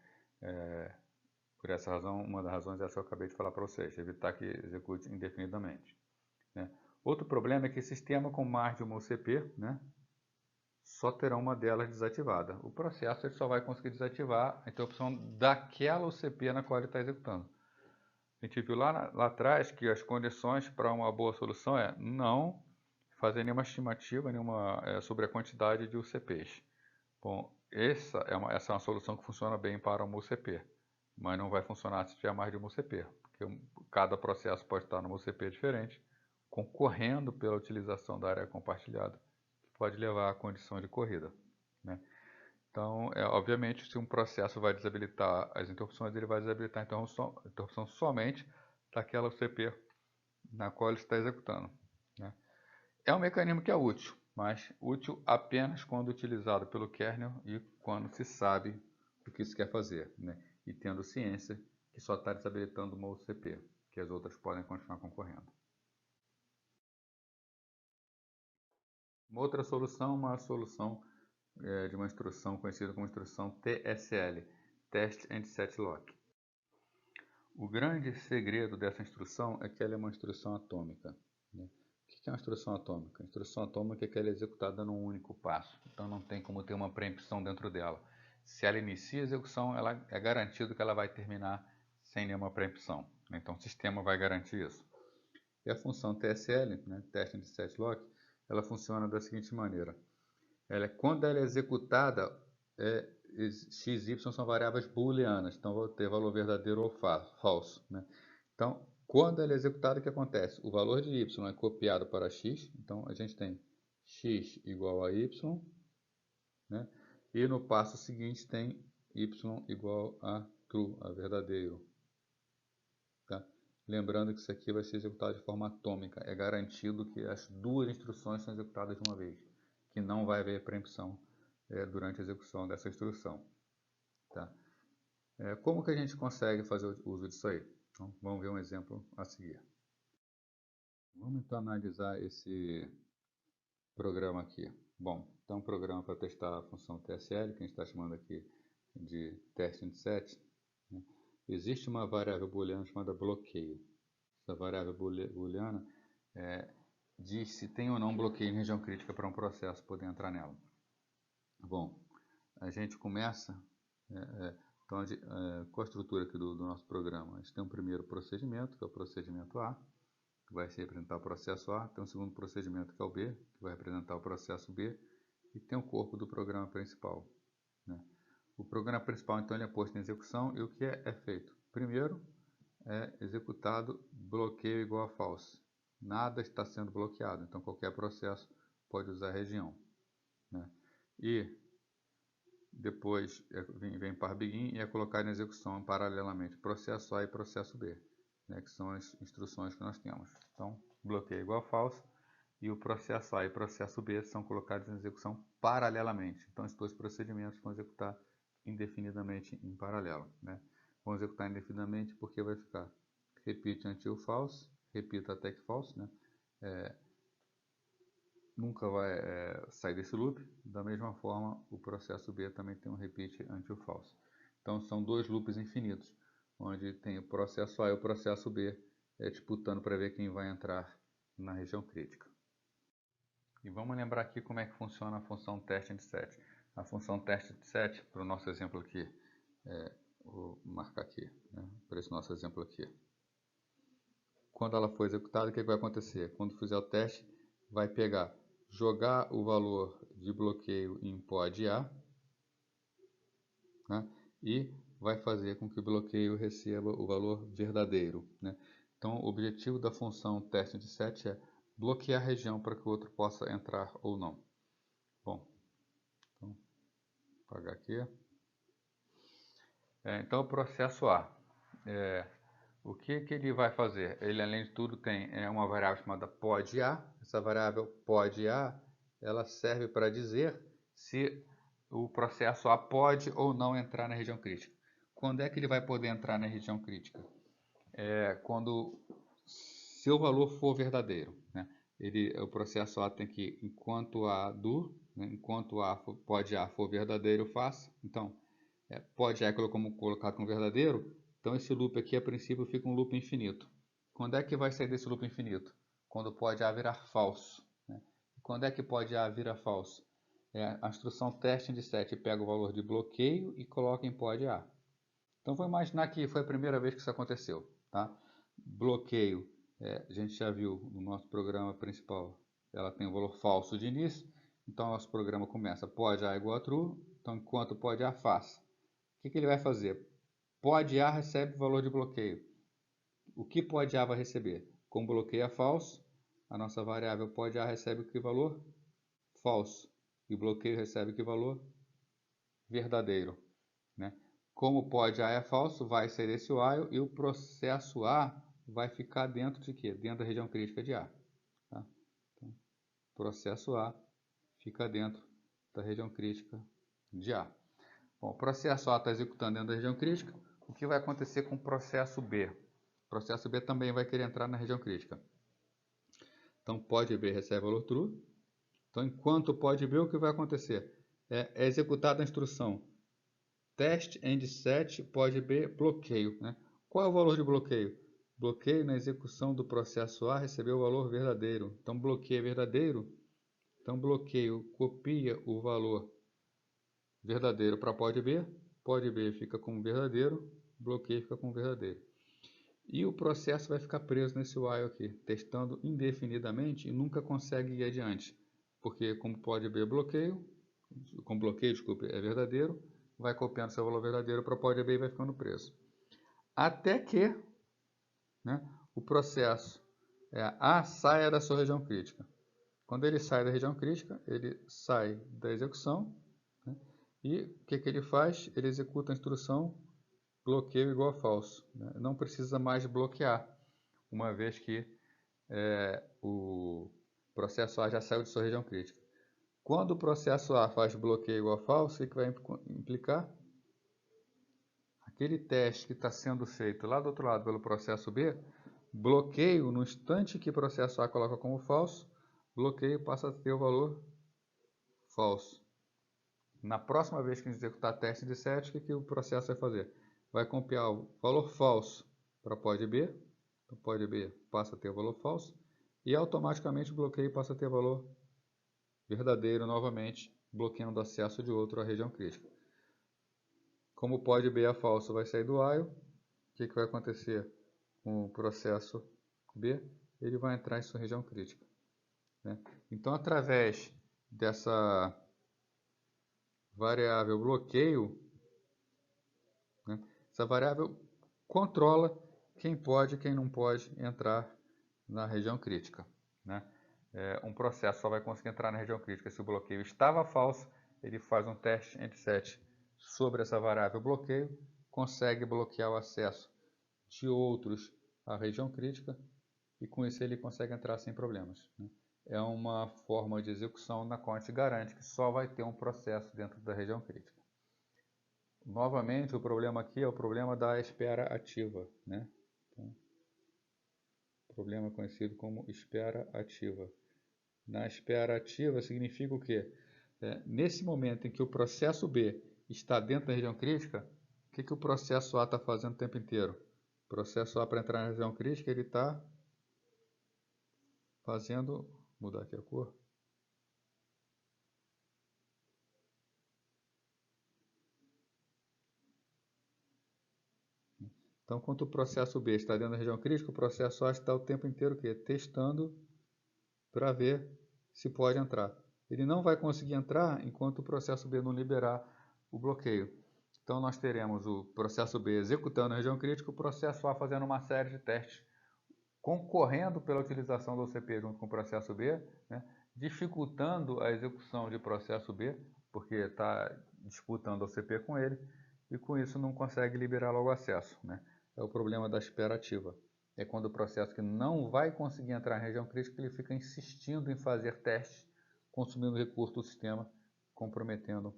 Por essa razão, uma das razões é essa que eu acabei de falar para vocês, evitar que execute indefinidamente, né? Outro problema é que sistema com mais de uma OCP, né, só terá uma delas desativada. O processo ele só vai conseguir desativar a interrupção daquela OCP na qual ele está executando. A gente viu lá atrás que as condições para uma boa solução é não fazer nenhuma estimativa sobre a quantidade de UCPs. Bom, essa é uma solução que funciona bem para uma UCP, mas não vai funcionar se tiver mais de uma UCP, porque cada processo pode estar numa UCP diferente, concorrendo pela utilização da área compartilhada, que pode levar à condição de corrida, né? Então, obviamente, se um processo vai desabilitar as interrupções, ele vai desabilitar a interrupção somente daquela UCP na qual ele está executando, né? É um mecanismo que é útil, mas útil apenas quando utilizado pelo kernel e quando se sabe o que se quer fazer, né? E tendo ciência que só está desabilitando uma UCP, que as outras podem continuar concorrendo. Uma solução de uma instrução conhecida como instrução TSL, Test and Set Lock. O grande segredo dessa instrução é que ela é uma instrução atômica, né? O que é uma instrução atômica? A instrução atômica é que ela é executada num único passo, então não tem como ter uma preempção dentro dela. Se ela inicia a execução, ela é garantido que ela vai terminar sem nenhuma preempção, né? Então o sistema vai garantir isso. E a função TSL, né, Test and Set Lock, ela funciona da seguinte maneira. Quando ela é executada, x e y são variáveis booleanas, então vou ter valor verdadeiro ou falso, né? Então, quando ela é executada, o que acontece? O valor de y é copiado para x, então a gente tem x igual a y, né? E no passo seguinte tem y igual a true, a verdadeiro. Tá? Lembrando que isso aqui vai ser executado de forma atômica, é garantido que as duas instruções são executadas de uma vez, que não vai haver preempção durante a execução dessa instrução. Tá? Como que a gente consegue fazer o uso disso aí? Então, vamos ver um exemplo a seguir. Vamos então analisar esse programa aqui. Bom, então um programa para testar a função TSL, que a gente está chamando aqui de test and set, né? Existe uma variável booleana chamada bloqueio. Essa variável booleana diz se tem ou não bloqueio em região crítica para um processo poder entrar nela. Bom, a gente começa então, com a estrutura aqui do nosso programa. A gente tem um primeiro procedimento, que é o procedimento A, que vai representar o processo A. Tem um segundo procedimento, que é o B, que vai representar o processo B. E tem o corpo do programa principal, né? O programa principal, então, ele é posto em execução e o que é feito? Primeiro, é executado bloqueio igual a false. Nada está sendo bloqueado, então qualquer processo pode usar a região, né? E depois vem para begin e é colocado em execução paralelamente processo A e processo B, né, que são as instruções que nós temos. Então, bloqueio igual a false e o processo A e o processo B são colocados em execução paralelamente. Então, esses dois procedimentos vão executar indefinidamente em paralelo, né? Vão executar indefinidamente porque vai ficar repeat until false, repita até que false, né? Nunca vai sair desse loop. Da mesma forma, o processo B também tem um repeat until false. Então, são dois loops infinitos, onde tem o processo A e o processo B disputando para ver quem vai entrar na região crítica. E vamos lembrar aqui como é que funciona a função test and set. A função test and set, para o nosso exemplo aqui, vou marcar aqui, né, para esse nosso exemplo aqui. Quando ela for executada, o que vai acontecer? Quando fizer o teste, vai jogar o valor de bloqueio em pod A, né, e vai fazer com que o bloqueio receba o valor verdadeiro, né? Então, o objetivo da função test and set é bloquear a região para que o outro possa entrar ou não. Bom, então, vou apagar aqui. Então, o processo A. O que ele vai fazer? Ele, além de tudo, tem uma variável chamada pod A. Essa variável pod A, ela serve para dizer se o processo A pode ou não entrar na região crítica. Quando é que ele vai poder entrar na região crítica? Quando seu valor for verdadeiro, né? O processo A tem que, enquanto A do, né? Enquanto pod A for verdadeiro, faça. Então, pod A é colocado como verdadeiro. Então, esse loop aqui, a princípio, fica um loop infinito. Quando é que vai sair desse loop infinito? Quando pod A virar falso, né? Quando é que pod A vira falso? A instrução test de set pega o valor de bloqueio e coloca em pod A. Então, vou imaginar que foi a primeira vez que isso aconteceu, tá? bloqueio, a gente já viu no nosso programa principal, ela tem o valor falso de início, então nosso programa começa pode A igual a true, então enquanto pode A faça. O que ele vai fazer? Pode A recebe o valor de bloqueio. O que pode A vai receber? Como bloqueio é falso, a nossa variável pode A recebe que valor? Falso. E o bloqueio recebe que valor? Verdadeiro. Né? Como pode A é falso, vai ser esse while e o processo A vai ficar dentro de quê? Dentro da região crítica de A. Tá? Então, processo A fica dentro da região crítica de A. Bom, o processo A está executando dentro da região crítica. O que vai acontecer com o processo B? O processo B também vai querer entrar na região crítica. Então, pode B recebe valor true. Então, enquanto pode B, o que vai acontecer? É executada a instrução test and set pode B bloqueio. Né? Qual é o valor de bloqueio? Bloqueio na execução do processo A recebeu o valor verdadeiro. Então, bloqueio é verdadeiro. Então, bloqueio copia o valor verdadeiro para pode B fica como verdadeiro, bloqueio fica como verdadeiro. E o processo vai ficar preso nesse while aqui, testando indefinidamente e nunca consegue ir adiante. Porque como pode B bloqueio, com bloqueio, desculpe, é verdadeiro, vai copiando seu valor verdadeiro para pode B e vai ficando preso. Até que, né, o processo A saia da sua região crítica. Quando ele sai da região crítica, ele sai da execução, né, e o que ele faz? Ele executa a instrução bloqueio igual a falso. Né? Não precisa mais bloquear, uma vez que o processo A já saiu de sua região crítica. Quando o processo A faz bloqueio igual a falso, o que vai implicar? Aquele teste que está sendo feito lá do outro lado pelo processo B, bloqueio no instante que o processo A coloca como falso, bloqueio passa a ter o valor falso. Na próxima vez que a gente executar teste de set, o que o processo vai fazer? Vai copiar o valor falso para pode B, então pode B passa a ter o valor falso, e automaticamente o bloqueio passa a ter valor verdadeiro novamente, bloqueando o acesso de outro à região crítica. Como pode B é falso, vai sair do while. O que vai acontecer com o processo B? Ele vai entrar em sua região crítica. Né? Então, através dessa variável bloqueio, né, essa variável controla quem pode e quem não pode entrar na região crítica. Né? Um processo só vai conseguir entrar na região crítica se o bloqueio estava falso, ele faz um teste entre set sobre essa variável bloqueio, consegue bloquear o acesso de outros à região crítica e com isso ele consegue entrar sem problemas. Né? É uma forma de execução na qual a gente garante que só vai ter um processo dentro da região crítica. Novamente, o problema aqui é o problema da espera ativa. Né? Então, problema conhecido como espera ativa. Na espera ativa significa o quê? Nesse momento em que o processo B está dentro da região crítica, o que o processo A está fazendo o tempo inteiro? O processo A, para entrar na região crítica, ele está fazendo... Vou mudar aqui a cor. Então, quando o processo B está dentro da região crítica, o processo A está o tempo inteiro o quê? Testando para ver se pode entrar. Ele não vai conseguir entrar enquanto o processo B não liberar o bloqueio. Então, nós teremos o processo B executando a região crítica, o processo A fazendo uma série de testes, concorrendo pela utilização do OCP junto com o processo B, né, dificultando a execução de processo B, porque está disputando o OCP com ele, e com isso não consegue liberar logo o acesso. Né? É o problema da espera ativa. É quando o processo que não vai conseguir entrar na região crítica, ele fica insistindo em fazer testes, consumindo recursos do sistema, comprometendo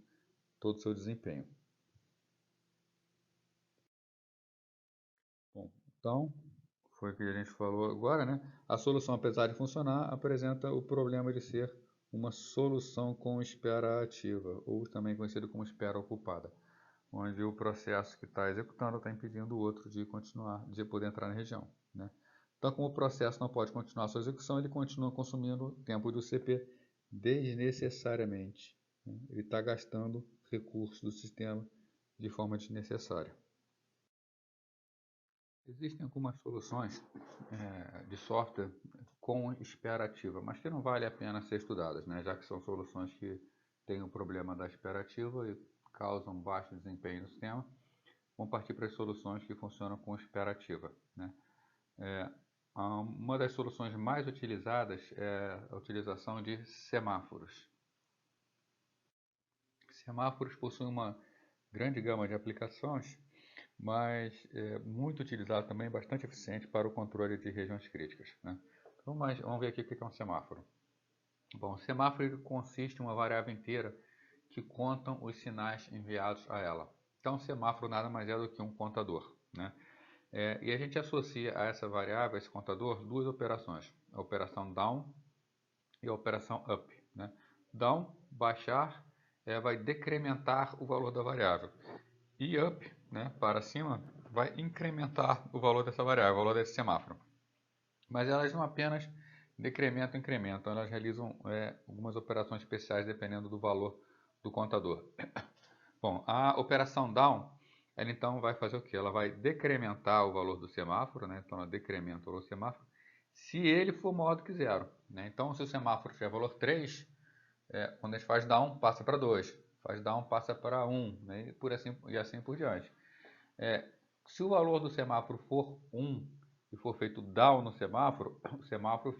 todo o seu desempenho. Bom, então, foi o que a gente falou agora, né? A solução, apesar de funcionar, apresenta o problema de ser uma solução com espera ativa, ou também conhecido como espera ocupada, onde o processo que está executando está impedindo o outro de continuar, de poder entrar na região. Né? Então, como o processo não pode continuar a sua execução, ele continua consumindo tempo do CP desnecessariamente. Né? Ele está gastando recursos do sistema de forma desnecessária. Existem algumas soluções de software com espera ativa, mas que não vale a pena ser estudadas, né? Já que são soluções que têm o problema da espera ativa e causam baixo desempenho no sistema. Vamos partir para as soluções que funcionam com espera ativa, né? Uma das soluções mais utilizadas é a utilização de semáforos. Semáforos possuem uma grande gama de aplicações, mas é muito utilizado também, bastante eficiente para o controle de regiões críticas, né? Então, vamos ver aqui o que é um semáforo. Bom, o semáforo consiste em uma variável inteira que contam os sinais enviados a ela. Então, o semáforo nada mais é do que um contador, né? E a gente associa a essa variável, a esse contador, duas operações: a operação down e a operação up, né? Down, baixar, vai decrementar o valor da variável. E up, né, para cima, vai incrementar o valor dessa variável, o valor desse semáforo. Mas elas não apenas decrementam e incrementam, elas realizam algumas operações especiais dependendo do valor do contador. Bom, a operação down, ela então vai fazer o que? Ela vai decrementar o valor do semáforo, né? Então ela decrementa o valor do semáforo, se ele for maior do que zero, né? Então se o semáforo tiver valor 3, quando a gente faz down, passa para 2, faz down, passa para 1, né? E assim por diante. Se o valor do semáforo for 1 e for feito down no semáforo, o semáforo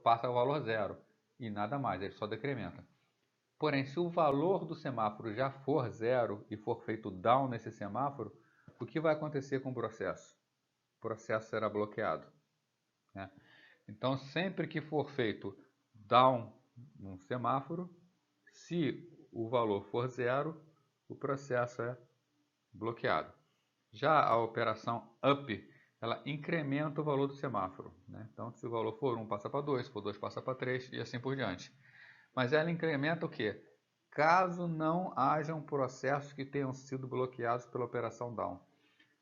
passa ao valor 0 e nada mais, ele só decrementa. Porém, se o valor do semáforo já for 0 e for feito down nesse semáforo, o que vai acontecer com o processo? O processo será bloqueado, né? Então, sempre que for feito down num semáforo, se o valor for 0, o processo é bloqueado. Já a operação up, ela incrementa o valor do semáforo, né? Então, se o valor for 1, passa para 2, se for 2, passa para 3 e assim por diante. Mas ela incrementa o quê? Caso não hajam processos que tenham sido bloqueados pela operação down.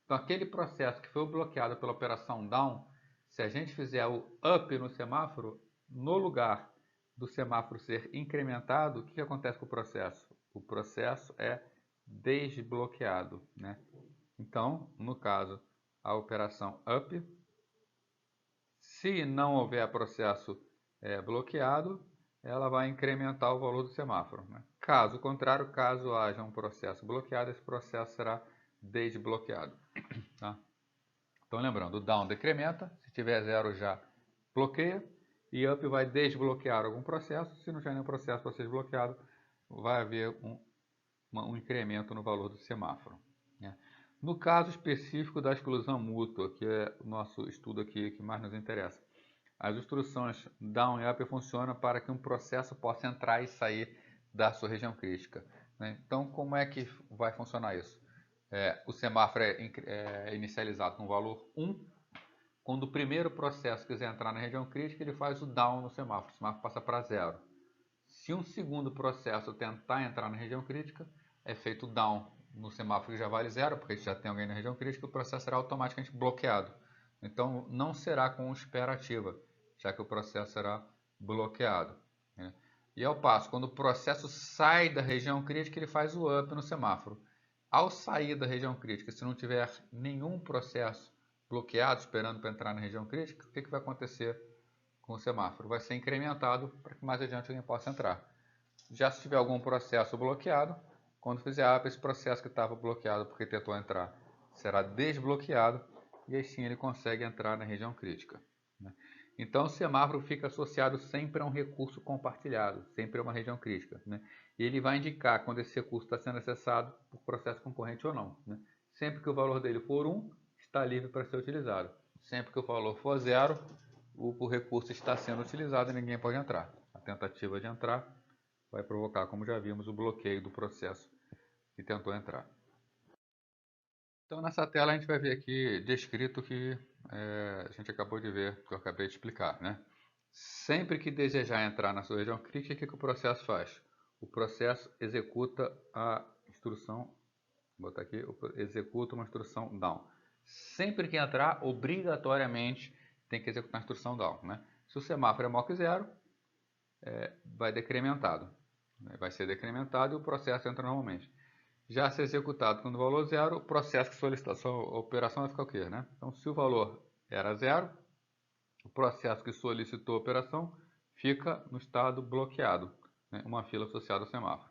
Então, aquele processo que foi bloqueado pela operação down, se a gente fizer o up no semáforo, no lugar do semáforo ser incrementado, o que acontece com o processo? O processo é desbloqueado, né? Então, no caso, a operação up, se não houver processo bloqueado, ela vai incrementar o valor do semáforo, né? Caso contrário, caso haja um processo bloqueado, esse processo será desbloqueado, tá? Então, lembrando, o down decrementa, se tiver 0 já bloqueia, e up vai desbloquear algum processo. Se não tiver nenhum processo para ser desbloqueado, vai haver um incremento no valor do semáforo, né? No caso específico da exclusão mútua, que é o nosso estudo aqui que mais nos interessa, as instruções down e up funcionam para que um processo possa entrar e sair da sua região crítica, né? Então, como é que vai funcionar isso? O semáforo é inicializado com o valor 1. Quando o primeiro processo quiser entrar na região crítica, ele faz o down no semáforo, o semáforo passa para 0. Se um segundo processo tentar entrar na região crítica, é feito down no semáforo que já vale 0, porque já tem alguém na região crítica, o processo será automaticamente bloqueado. Então, não será com espera ativa, já que o processo será bloqueado, né? E ao passo, quando o processo sai da região crítica, ele faz o up no semáforo. Ao sair da região crítica, se não tiver nenhum processo bloqueado esperando para entrar na região crítica, o que vai acontecer com o semáforo? Vai ser incrementado para que mais adiante alguém possa entrar. Já se tiver algum processo bloqueado, quando fizer up, esse processo que estava bloqueado porque tentou entrar será desbloqueado e aí sim ele consegue entrar na região crítica, né? Então o semáforo fica associado sempre a um recurso compartilhado, sempre a uma região crítica, né? E ele vai indicar quando esse recurso está sendo acessado por processo concorrente ou não, né? Sempre que o valor dele for 1, está livre para ser utilizado. Sempre que o valor for 0, o recurso está sendo utilizado e ninguém pode entrar. A tentativa de entrar vai provocar, como já vimos, o bloqueio do processo que tentou entrar. Então, nessa tela a gente vai ver aqui descrito o que a gente acabou de ver, que eu acabei de explicar, né? Sempre que desejar entrar na sua região crítica, o que o processo faz? O processo executa a instrução, vou botar aqui, executa uma instrução down. Sempre que entrar, obrigatoriamente tem que executar a instrução down, né? Se o semáforo é maior que 0, vai decrementado, né? Vai ser decrementado e o processo entra normalmente. Já se executado quando o valor 0, o processo de solicitação, a operação vai ficar o quê, né? Então, se o valor era 0, o processo que solicitou a operação fica no estado bloqueado, né? Uma fila associada ao semáforo.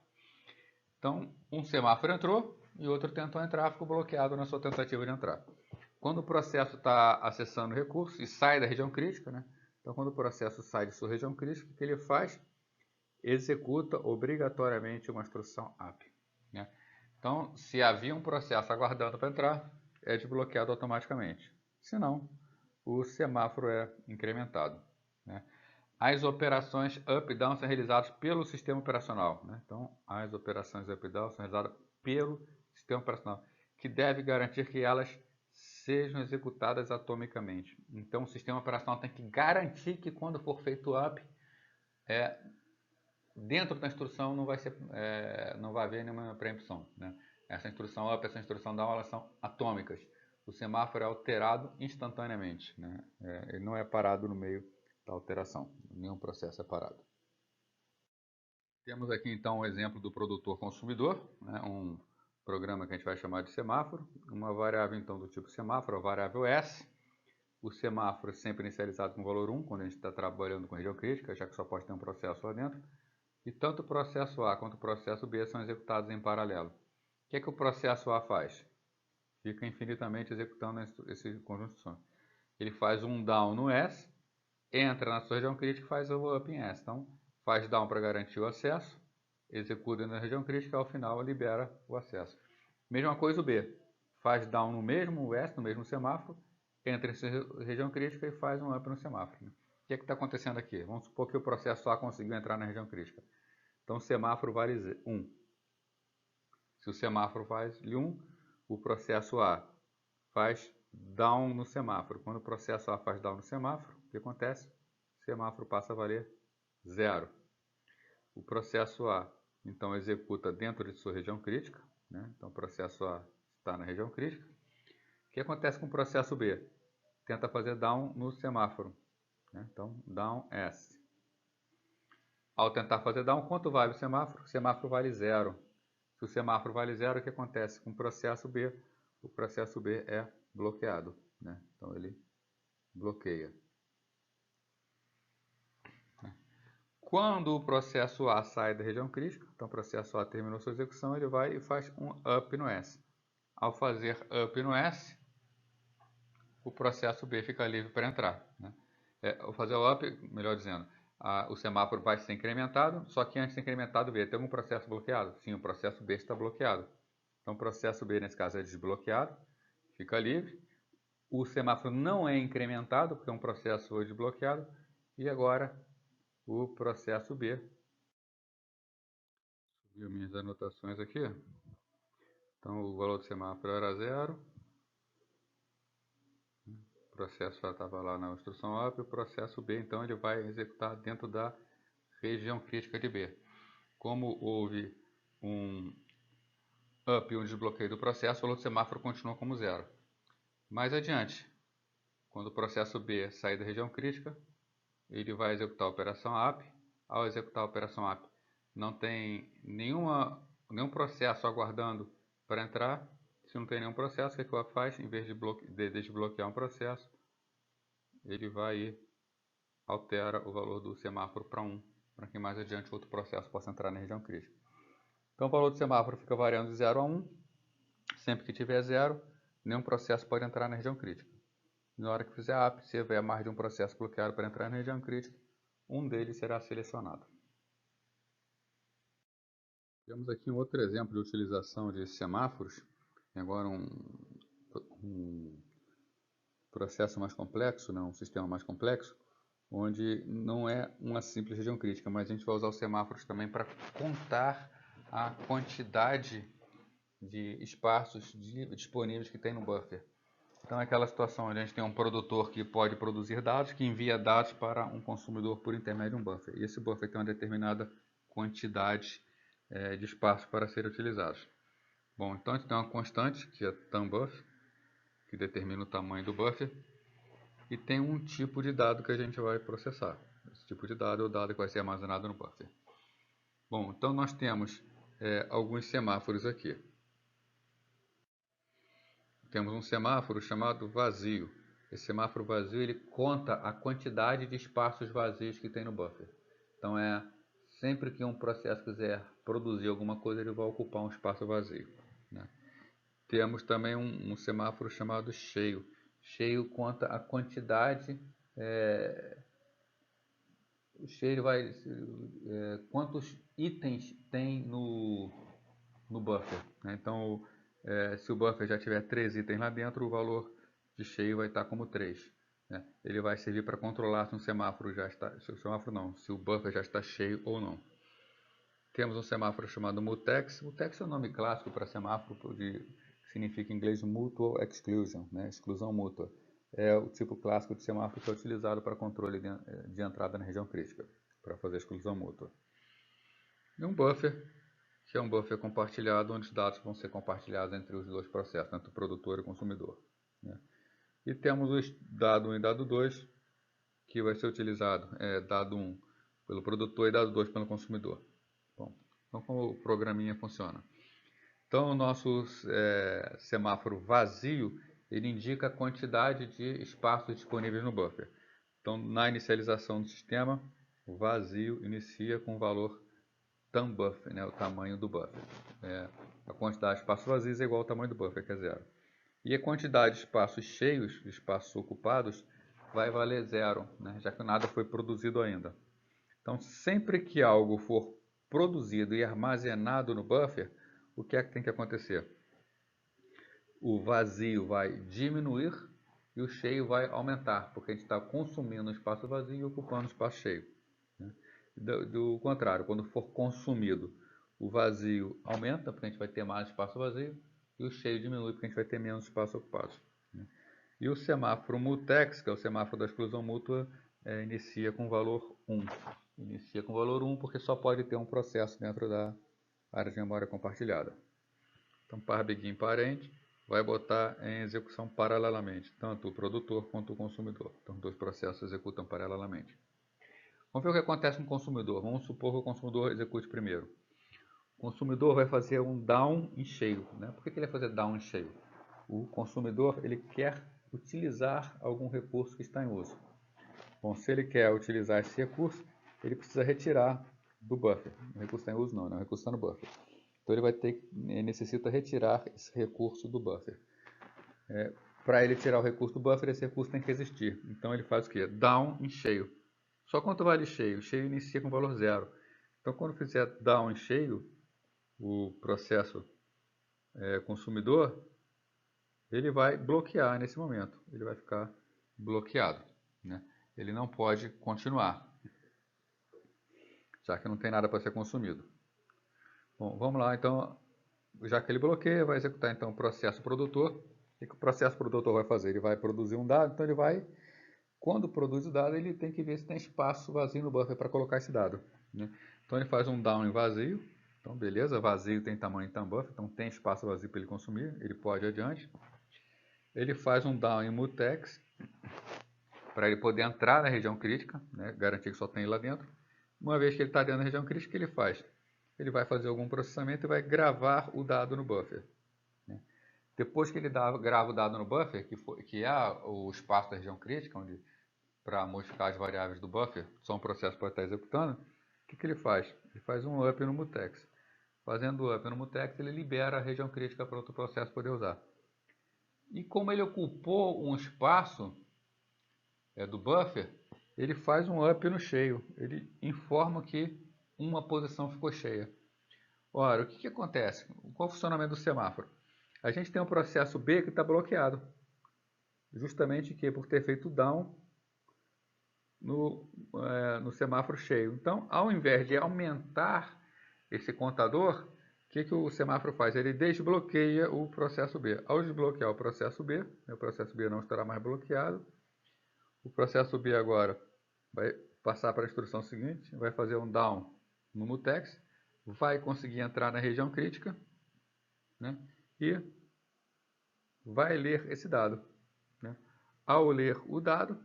Então, um semáforo entrou e outro tentou entrar, ficou bloqueado na sua tentativa de entrar. Quando o processo está acessando o recurso e sai da região crítica, né? Então, quando o processo sai de sua região crítica, o que ele faz? Executa obrigatoriamente uma instrução API, né? Então, se havia um processo aguardando para entrar, é desbloqueado automaticamente. Se não, o semáforo é incrementado, né? As operações up e down são realizadas pelo sistema operacional, né? Então, as operações up e down são realizadas pelo sistema operacional, que deve garantir que elas sejam executadas atomicamente. Então, o sistema operacional tem que garantir que quando for feito up, dentro da instrução não vai haver nenhuma preempção, né? Essa instrução up, essa instrução down, elas são atômicas. O semáforo é alterado instantaneamente, né? Ele não é parado no meio da alteração, nenhum processo é parado. Temos aqui então o exemplo do produtor consumidor, né? Um programa que a gente vai chamar de semáforo, uma variável então do tipo semáforo, a variável S. O semáforo é sempre inicializado com o valor 1, quando a gente está trabalhando com região crítica, já que só pode ter um processo lá dentro. E tanto o processo A quanto o processo B são executados em paralelo. O que é que o processo A faz? Fica infinitamente executando esse conjunto de instruções. Ele faz um down no S, entra na sua região crítica e faz o up em S. Então, faz down para garantir o acesso, executa na região crítica e ao final libera o acesso. Mesma coisa o B. Faz down no mesmo S, no mesmo semáforo, entra em região crítica e faz um up no semáforo. O que é que está acontecendo aqui? Vamos supor que o processo A conseguiu entrar na região crítica. Então, o semáforo vale 1. Se o semáforo vale 1, o processo A faz down no semáforo. Quando o processo A faz down no semáforo, o que acontece? O semáforo passa a valer 0. O processo A, então, executa dentro de sua região crítica, né? Então, o processo A está na região crítica. O que acontece com o processo B? Tenta fazer down no semáforo, né? Então, down S. Ao tentar fazer down, quanto vale o semáforo? O semáforo vale 0. Se o semáforo vale 0, o que acontece com o processo B? O processo B é bloqueado, né? Então ele bloqueia. Quando o processo A sai da região crítica, então o processo A terminou sua execução, ele vai e faz um up no S. Ao fazer up no S, o processo B fica livre para entrar, né? Ao fazer o up, melhor dizendo, o semáforo vai ser incrementado, só que antes de ser incrementado B, tem algum processo bloqueado? Sim, o processo B está bloqueado. Então o processo B, nesse caso, é desbloqueado, fica livre. O semáforo não é incrementado, porque é um processo foi desbloqueado. E agora o processo B. Subiu minhas anotações aqui. Então o valor do semáforo era 0. O processo já estava lá na instrução up. O processo B, então, ele vai executar dentro da região crítica de B. Como houve um up e um desbloqueio do processo, o valor do semáforo continua como 0. Mais adiante, quando o processo B sair da região crítica, ele vai executar a operação API. Ao executar a operação API, não tem nenhum processo aguardando para entrar. Se não tem nenhum processo, o que o API faz? Em vez de desbloquear um processo, ele vai e altera o valor do semáforo para 1, para que mais adiante outro processo possa entrar na região crítica. Então o valor do semáforo fica variando de 0 a 1. Sempre que tiver 0, nenhum processo pode entrar na região crítica. Na hora que fizer a API, se houver mais de um processo bloqueado para entrar na região crítica, um deles será selecionado. Temos aqui um outro exemplo de utilização de semáforos. Agora um processo mais complexo, né? Um sistema mais complexo, onde não é uma simples região crítica, mas a gente vai usar os semáforos também para contar a quantidade de espaços disponíveis que tem no buffer. Então é aquela situação onde a gente tem um produtor que pode produzir dados, que envia dados para um consumidor por intermédio de um buffer. E esse buffer tem uma determinada quantidade de espaço para ser utilizados. Bom, então a gente tem uma constante, que é TAMBuffer, que determina o tamanho do buffer, e tem um tipo de dado que a gente vai processar. Esse tipo de dado é o dado que vai ser armazenado no buffer. Bom, então nós temos alguns semáforos aqui. temos um semáforo chamado vazio. Esse semáforo vazio ele conta a quantidade de espaços vazios que tem no buffer. Então sempre que um processo quiser produzir alguma coisa, ele vai ocupar um espaço vazio, né? Temos também um semáforo chamado cheio. Cheio conta a quantidade, o cheio vai quantos itens tem no buffer, né? Então, se o buffer já tiver 3 itens lá dentro, o valor de cheio vai estar como 3, né? Ele vai servir para controlar se um semáforo já está, se o buffer já está cheio ou não. Temos um semáforo chamado mutex. Mutex é o nome clássico para semáforo que significa em inglês mutual exclusion, né? Exclusão mútua. É o tipo clássico de semáforo que é utilizado para controle de entrada na região crítica, para fazer exclusão mútua. E um buffer, que é um buffer compartilhado, onde os dados vão ser compartilhados entre os dois processos, tanto o produtor e o consumidor, né? E temos o dado 1 e dado 2, que vai ser utilizado, dado 1 pelo produtor e dado 2 pelo consumidor. Bom, então como o programinha funciona? Então o nosso semáforo vazio, ele indica a quantidade de espaços disponíveis no buffer. Então na inicialização do sistema, o vazio inicia com o valor TAM_buffer, né, o tamanho do buffer. A quantidade de espaços vazios é igual ao tamanho do buffer, que é 0. E a quantidade de espaços cheios, de espaços ocupados, vai valer 0, né, já que nada foi produzido ainda. Então, sempre que algo for produzido e armazenado no buffer, o que é que tem que acontecer? O vazio vai diminuir e o cheio vai aumentar, porque a gente está consumindo o espaço vazio e ocupando o espaço cheio, né? Do contrário, quando for consumido, o vazio aumenta, porque a gente vai ter mais espaço vazio, e o cheio diminui, porque a gente vai ter menos espaço ocupado, né? E o semáforo mutex, que é o semáforo da exclusão mútua, inicia com o valor 1. Inicia com o valor 1 porque só pode ter um processo dentro da área de memória compartilhada. Então, par begin parent vai botar em execução paralelamente, tanto o produtor quanto o consumidor. Então, os dois processos executam paralelamente. Vamos ver o que acontece com o consumidor. Vamos supor que o consumidor execute primeiro. O consumidor vai fazer um down em cheio, né? Por que ele vai fazer down em cheio? O consumidor ele quer utilizar algum recurso que está em uso. Bom, se ele quer utilizar esse recurso, ele precisa retirar do buffer. O recurso está em uso não, o recurso está no buffer. Então ele necessita retirar esse recurso do buffer. Para ele tirar o recurso do buffer, esse recurso tem que existir. Então ele faz o quê? Down em cheio. Só quanto vale cheio? Cheio inicia com valor 0. Então quando fizer down em cheio, o processo consumidor, ele vai bloquear nesse momento. Ele vai ficar bloqueado, né? Ele não pode continuar, já que não tem nada para ser consumido. Bom, vamos lá, então, já que ele bloqueia, vai executar então o processo produtor. O que o processo produtor vai fazer? Ele vai produzir um dado, então ele vai, quando produz o dado, ele tem que ver se tem espaço vazio no buffer para colocar esse dado, né? Então ele faz um down em vazio. Então beleza, vazio tem tamanho TAM buffer, então tem espaço vazio para ele consumir, ele pode ir adiante. Ele faz um down em mutex, para ele poder entrar na região crítica, né, garantir que só tem lá dentro. Uma vez que ele está dentro da região crítica, o que ele faz? Ele vai fazer algum processamento e vai gravar o dado no buffer, né? Depois que ele grava o dado no buffer, que é o espaço da região crítica, onde para modificar as variáveis do buffer, só um processo pode estar executando, o que ele faz? Ele faz um up no mutex. Fazendo o up no mutex, ele libera a região crítica para outro processo poder usar. E como ele ocupou um espaço do buffer, ele faz um up no cheio. Ele informa que uma posição ficou cheia. Ora, o que acontece? Qual é o funcionamento do semáforo? A gente tem um processo B que está bloqueado. Justamente que por ter feito down no semáforo cheio. Então, ao invés de aumentar esse contador, o que o semáforo faz? Ele desbloqueia o processo B. Ao desbloquear o processo B não estará mais bloqueado. O processo B agora vai passar para a instrução seguinte, vai fazer um down no mutex, vai conseguir entrar na região crítica, né, e vai ler esse dado, né? Ao ler o dado,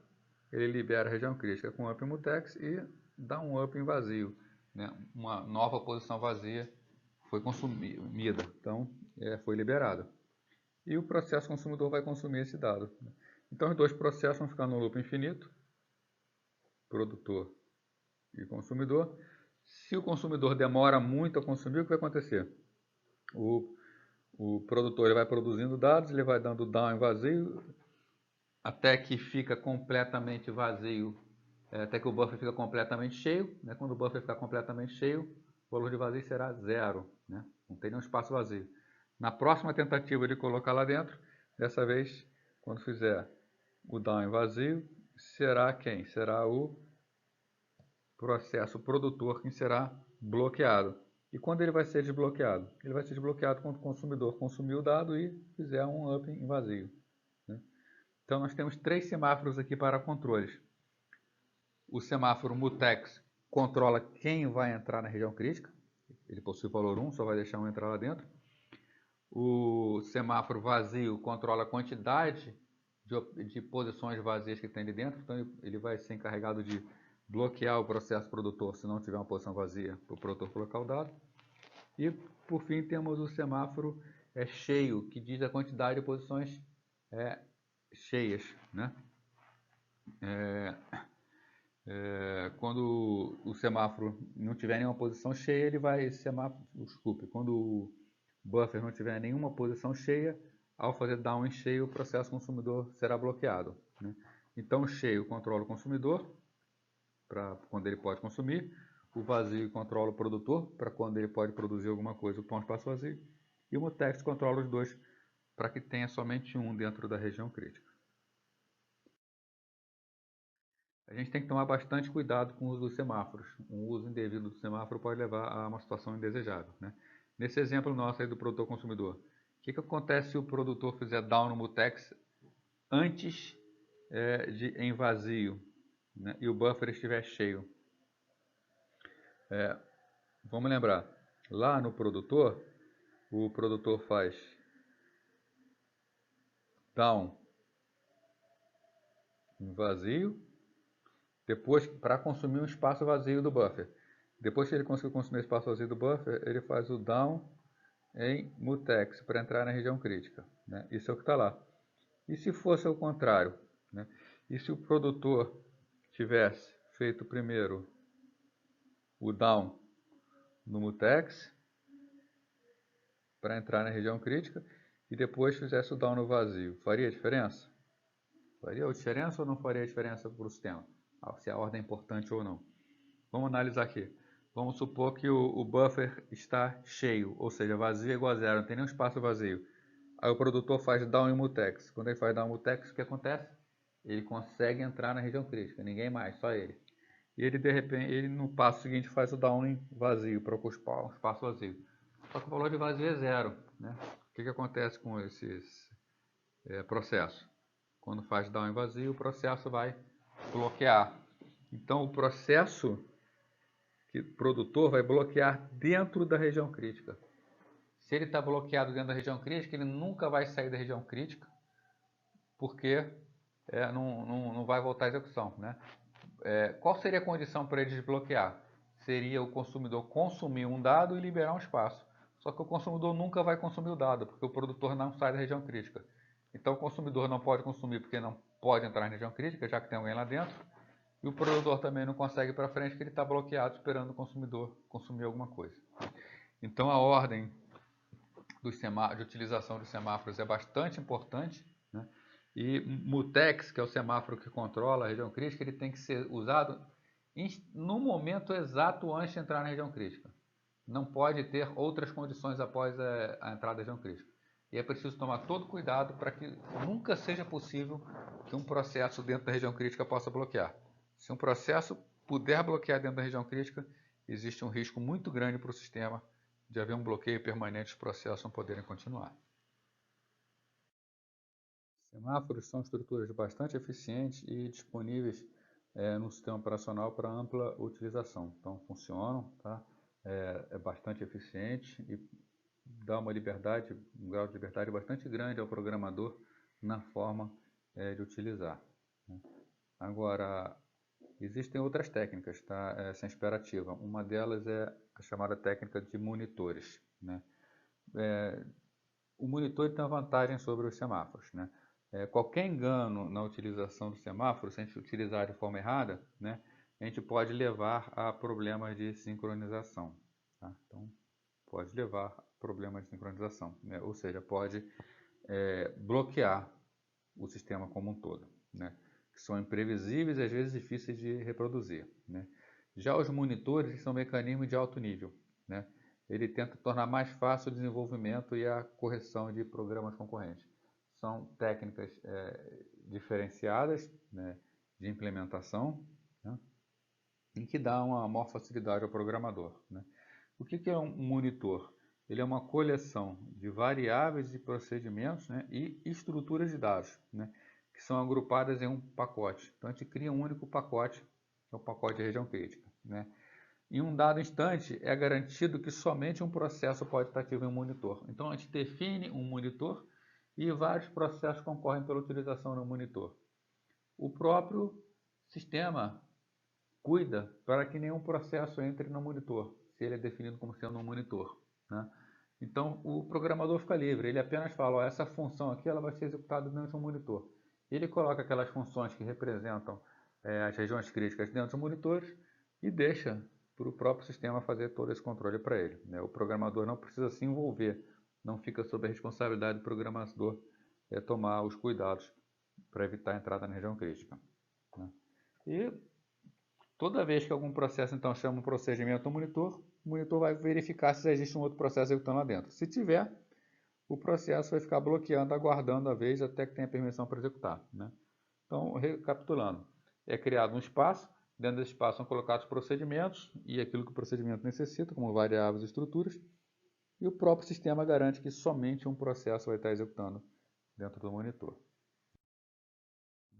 ele libera a região crítica com up em mutex e dá um up em vazio, né? Uma nova posição vazia foi consumida, então foi liberada. e o processo consumidor vai consumir esse dado. Então os dois processos vão ficar no loop infinito, produtor e consumidor. Se o consumidor demora muito a consumir, o que vai acontecer? O produtor ele vai produzindo dados, ele vai dando down em vazio, até que fica completamente vazio, até que o buffer fica completamente cheio. Né? Quando o buffer ficar completamente cheio, o valor de vazio será zero, né? Não tem nenhum espaço vazio. Na próxima tentativa de colocar lá dentro, dessa vez, quando fizer o down em vazio, será quem? Será o processo produtor quem será bloqueado. E quando ele vai ser desbloqueado? Ele vai ser desbloqueado quando o consumidor consumir o dado e fizer um up em vazio. Né? Então nós temos 3 semáforos aqui para controles. O semáforo mutex controla quem vai entrar na região crítica. Ele possui valor 1, só vai deixar um entrar lá dentro. O semáforo vazio controla a quantidade de posições vazias que tem ali dentro. Então ele vai ser encarregado de bloquear o processo produtor se não tiver uma posição vazia para o produtor colocar o dado. E por fim temos o semáforo cheio, que diz a quantidade de posições cheias, né? Quando o semáforo não tiver nenhuma posição cheia, ele vai quando o buffer não tiver nenhuma posição cheia, ao fazer down em cheio, o processo consumidor será bloqueado, né? Então o cheio controla o consumidor para quando ele pode consumir, o vazio controla o produtor para quando ele pode produzir alguma coisa, ocupar um espaço vazio, e o mutex controla os dois para que tenha somente um dentro da região crítica. A gente tem que tomar bastante cuidado com o uso dos semáforos. Um uso indevido do semáforo pode levar a uma situação indesejável, né? Nesse exemplo nosso aí do produtor consumidor, o que acontece se o produtor fizer down no mutex antes de em vazio, né, e o buffer estiver cheio? Vamos lembrar, lá no produtor, o produtor faz down em vazio, depois para consumir um espaço vazio do buffer. Depois que ele conseguiu consumir o espaço vazio do buffer, ele faz o down em mutex para entrar na região crítica, né? Isso é o que está lá. E se fosse o contrário, né? E se o produtor tivesse feito primeiro o down no mutex para entrar na região crítica e depois fizesse o down no vazio, faria diferença? Faria diferença ou não faria diferença para o sistema? Se a ordem é importante ou não. Vamos analisar aqui. Vamos supor que o buffer está cheio, ou seja, vazio é igual a zero, não tem nenhum espaço vazio. Aí o produtor faz down em mutex. Quando ele faz down em mutex, o que acontece? Ele consegue entrar na região crítica, ninguém mais, só ele. E ele, de repente, ele no passo seguinte faz o down em vazio, para ocupar um espaço vazio. Só que o valor de vazio é zero, né? O que acontece com esses processos? Quando faz down em vazio, o processo vai bloquear. Então o processo produtor vai bloquear dentro da região crítica. Se ele está bloqueado dentro da região crítica, ele nunca vai sair da região crítica, porque não vai voltar à execução, né? Qual seria a condição para ele desbloquear? Seria o consumidor consumir um dado e liberar um espaço. Só que o consumidor nunca vai consumir o dado, porque o produtor não sai da região crítica. Então o consumidor não pode consumir porque não pode entrar na região crítica, já que tem alguém lá dentro. E o produtor também não consegue ir para frente porque ele está bloqueado esperando o consumidor consumir alguma coisa. Então a ordem de utilização dos semáforos é bastante importante, né? E mutex, que é o semáforo que controla a região crítica, ele tem que ser usado no momento exato antes de entrar na região crítica. Não pode ter outras condições após a entrada da região crítica. E é preciso tomar todo cuidado para que nunca seja possível que um processo dentro da região crítica possa bloquear. Se um processo puder bloquear dentro da região crítica, existe um risco muito grande para o sistema de haver um bloqueio permanente dos processos não poderem continuar. Semáforos são estruturas bastante eficientes e disponíveis no sistema operacional para ampla utilização. Então funcionam, tá? É bastante eficiente e dá uma liberdade, um grau de liberdade bastante grande ao programador na forma de utilizar, né? Agora, existem outras técnicas, tá? Essa é imperativa. Uma delas é a chamada técnica de monitores, né? o monitor tem uma vantagem sobre os semáforos, né? Qualquer engano na utilização do semáforo, se a gente utilizar de forma errada, né, a gente pode levar a problemas de sincronização. Tá? Então, pode levar a problemas de sincronização, né? Ou seja, pode bloquear o sistema como um todo, né? Que são imprevisíveis e às vezes difíceis de reproduzir, né? Já os monitores são mecanismos de alto nível, né? Ele tenta tornar mais fácil o desenvolvimento e a correção de programas concorrentes. São técnicas diferenciadas, né, de implementação, né, em que dá uma maior facilidade ao programador, né? O que é um monitor? Ele é uma coleção de variáveis e procedimentos, né, e estruturas de dados, né, que são agrupadas em um pacote. Então a gente cria um único pacote, que é o pacote de região crítica, né? Em um dado instante, é garantido que somente um processo pode estar ativo em um monitor. Então, a gente define um monitor e vários processos concorrem pela utilização do monitor. O próprio sistema cuida para que nenhum processo entre no monitor, se ele é definido como sendo um monitor, né? Então, o programador fica livre, ele apenas fala, ó, essa função aqui ela vai ser executada dentro de um monitor. Ele coloca aquelas funções que representam as regiões críticas dentro dos monitores e deixa para o próprio sistema fazer todo esse controle para ele, né? O programador não precisa se envolver, não fica sob a responsabilidade do programador tomar os cuidados para evitar a entrada na região crítica, né? E toda vez que algum processo então chama um procedimento no monitor, o monitor vai verificar se existe um outro processo executando lá dentro. Se tiver, o processo vai ficar bloqueando, aguardando a vez até que tenha permissão para executar, né? Então, recapitulando, é criado um espaço, dentro desse espaço são colocados procedimentos e aquilo que o procedimento necessita, como variáveis e estruturas, e o próprio sistema garante que somente um processo vai estar executando dentro do monitor.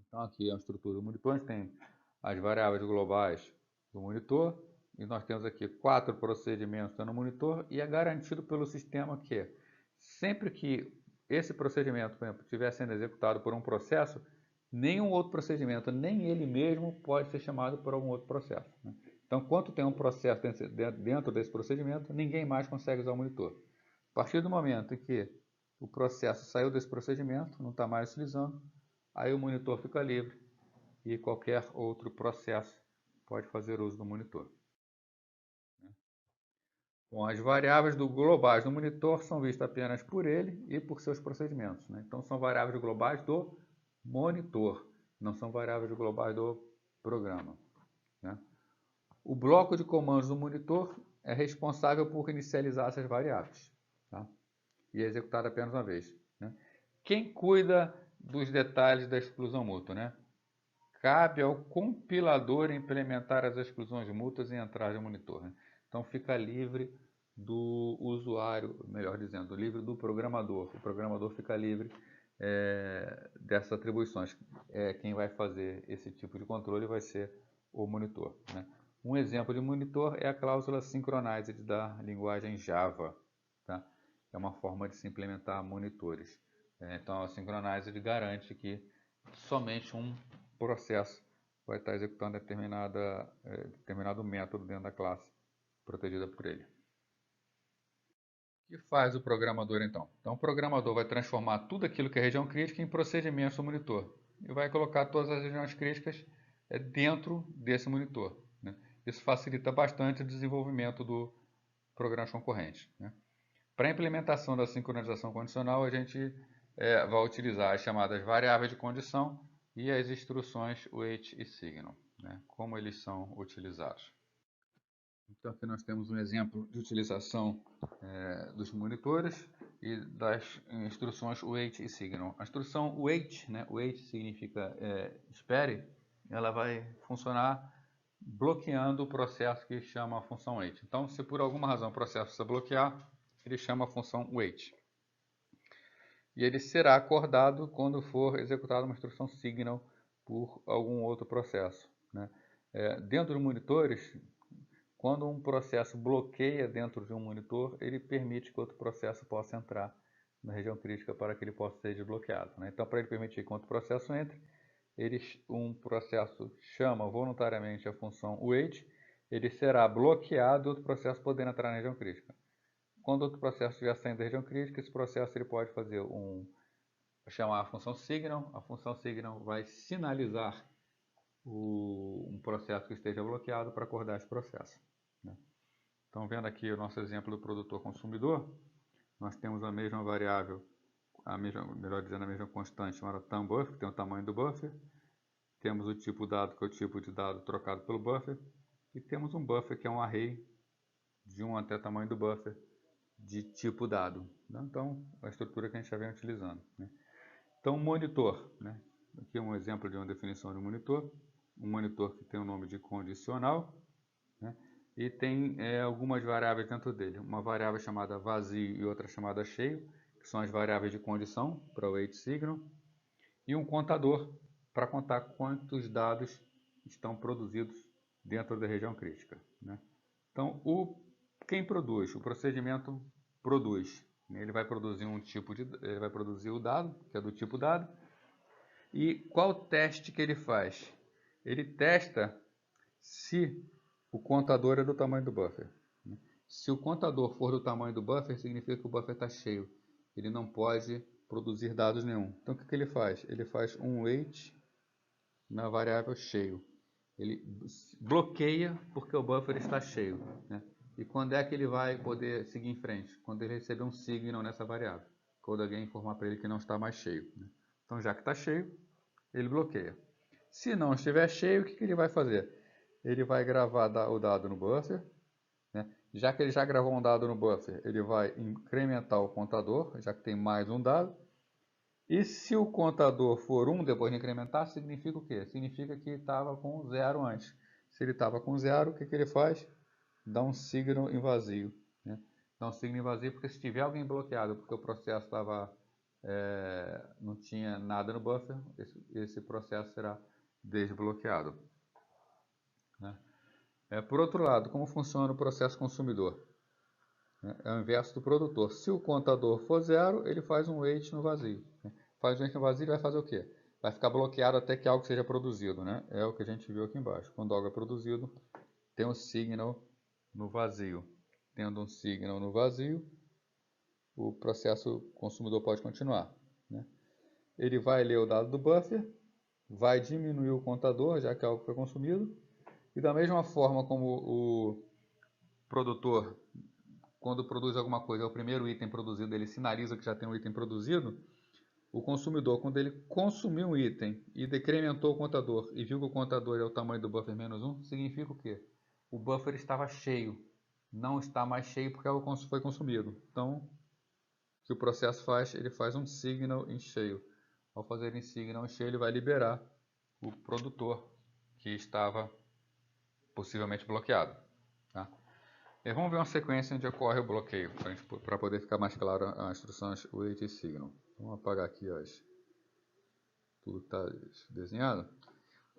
Então, aqui é a estrutura do monitor, a gente tem as variáveis globais do monitor, e nós temos aqui 4 procedimentos no monitor, e é garantido pelo sistema que sempre que esse procedimento, por exemplo, estiver sendo executado por um processo, nenhum outro procedimento, nem ele mesmo, pode ser chamado por algum outro processo, né? Então, quando tem um processo dentro desse procedimento, ninguém mais consegue usar o monitor. A partir do momento em que o processo saiu desse procedimento, não está mais utilizando, aí o monitor fica livre e qualquer outro processo pode fazer uso do monitor. Bom, as variáveis globais do monitor são vistas apenas por ele e por seus procedimentos, né? Então, são variáveis globais do monitor, não são variáveis globais do programa, né? O bloco de comandos do monitor é responsável por inicializar essas variáveis, tá? E é executado apenas uma vez, né? Quem cuida dos detalhes da exclusão mútua, né? Cabe ao compilador implementar as exclusões mútuas e entrar no monitor, né? Então fica livre do usuário, melhor dizendo, livre do programador. O programador fica livre dessas atribuições. Quem vai fazer esse tipo de controle vai ser o monitor, né? Um exemplo de monitor é a cláusula synchronized da linguagem Java, tá? É uma forma de se implementar monitores. Então a synchronized garante que somente um processo vai estar executando determinado método dentro da classe protegida por ele. O que faz o programador então? Então o programador vai transformar tudo aquilo que é região crítica em procedimentos do monitor e vai colocar todas as regiões críticas dentro desse monitor, né? Isso facilita bastante o desenvolvimento do programa concorrente, né? Para a implementação da sincronização condicional, a gente vai utilizar as chamadas variáveis de condição e as instruções wait e signal, né? Como eles são utilizados. Então aqui nós temos um exemplo de utilização dos monitores e das instruções wait e signal. A instrução wait, né? Wait significa espere, ela vai funcionar bloqueando o processo que chama a função wait. Então, se por alguma razão o processo precisa bloquear, ele chama a função wait. E ele será acordado quando for executada uma instrução signal por algum outro processo, né? Dentro dos monitores, quando um processo bloqueia dentro de um monitor, ele permite que outro processo possa entrar na região crítica para que ele possa ser desbloqueado, né? Então, para ele permitir que outro processo entre, um processo chama voluntariamente a função wait, ele será bloqueado e outro processo poderá entrar na região crítica. Quando outro processo estiver saindo da região crítica, esse processo ele pode fazer chamar a função signal. A função signal vai sinalizar um processo que esteja bloqueado para acordar esse processo, né? Então, vendo aqui o nosso exemplo do produtor-consumidor, nós temos a mesma variável, melhor dizendo, a mesma constante chamada TAM_buffer, que tem o tamanho do buffer. Temos o tipo dado, que é o tipo de dado trocado pelo buffer. E temos um buffer, que é um array de 1 até o tamanho do buffer de tipo dado, né? Então, a estrutura que a gente já vem utilizando, né? Então, monitor, né? Aqui é um exemplo de uma definição de um monitor. Um monitor que tem o nome de condicional, né? E tem algumas variáveis dentro dele. Uma variável chamada vazio e outra chamada cheio, que são as variáveis de condição para o wait signal. E um contador para contar quantos dados estão produzidos dentro da região crítica, né? Então, quem produz? O procedimento produz, né? Ele vai produzir ele vai produzir o dado, que é do tipo dado. E qual o teste que ele faz? Ele testa se o contador é do tamanho do buffer. Se o contador for do tamanho do buffer, significa que o buffer está cheio. Ele não pode produzir dados nenhum. Então, o que ele faz? Ele faz um wait na variável cheio. Ele bloqueia porque o buffer está cheio, né? E quando é que ele vai poder seguir em frente? Quando ele receber um signal nessa variável. Quando alguém informar para ele que não está mais cheio, né? Então, já que está cheio, ele bloqueia. Se não estiver cheio, o que ele vai fazer? Ele vai gravar o dado no buffer, né? Já que ele já gravou um dado no buffer, ele vai incrementar o contador, já que tem mais um dado. E se o contador for 1 depois de incrementar, significa o quê? Significa que estava com 0 antes. Se ele estava com 0, o que ele faz? Dá um signal em vazio, né? Dá um signal em vazio porque se tiver alguém bloqueado, porque o processo não tinha nada no buffer, esse processo será desbloqueado, né? Por outro lado, como funciona o processo consumidor? É o inverso do produtor. Se o contador for 0, ele faz um wait no vazio, né? Faz um wait no vazio, ele vai fazer o quê? Vai ficar bloqueado até que algo seja produzido, né? É o que a gente viu aqui embaixo. Quando algo é produzido, tem um signal no vazio. Tendo um signal no vazio, o processo consumidor pode continuar, né? Ele vai ler o dado do buffer, vai diminuir o contador, já que algo foi consumido, e da mesma forma como o produtor, quando produz alguma coisa, é o primeiro item produzido, ele sinaliza que já tem um item produzido. O consumidor, quando ele consumiu um item e decrementou o contador e viu que o contador é o tamanho do buffer -1, significa o quê? O buffer estava cheio, não está mais cheio porque algo foi consumido. Então, o que o processo faz? Ele faz um signal em cheio. Ao fazer em signal em cheio, ele vai liberar o produtor que estava possivelmente bloqueado, tá? E vamos ver uma sequência onde ocorre o bloqueio, para poder ficar mais claro as instruções wait e signal. Vamos apagar aqui tudo que está desenhado.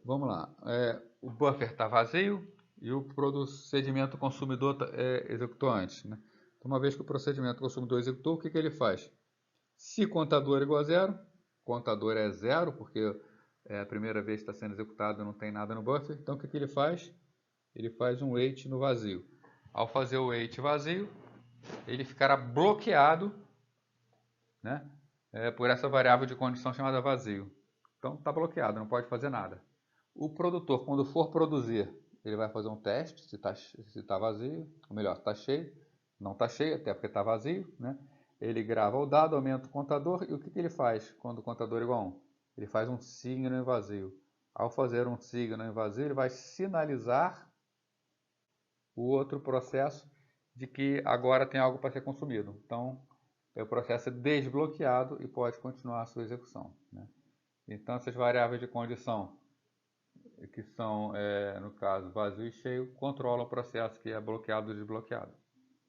Vamos lá. O buffer está vazio e o procedimento consumidor executou antes, né? Então, uma vez que o procedimento consumidor executou, o que ele faz? Se contador é igual a 0, contador é 0, porque é a primeira vez que está sendo executado, não tem nada no buffer. Então, o que ele faz? Ele faz um wait no vazio. Ao fazer o wait vazio, ele ficará bloqueado, né, por essa variável de condição chamada vazio. Então, está bloqueado, não pode fazer nada. O produtor, quando for produzir, ele vai fazer um teste se está vazio, ou melhor, se está cheio. Não está cheio, até porque está vazio, né? Ele grava o dado, aumenta o contador, e o que ele faz quando o contador é igual a 1? Ele faz um signal em vazio. Ao fazer um signal em vazio, ele vai sinalizar o outro processo de que agora tem algo para ser consumido. Então, o processo é desbloqueado e pode continuar a sua execução, né? Então, essas variáveis de condição, que são, no caso, vazio e cheio, controlam o processo que é bloqueado ou desbloqueado,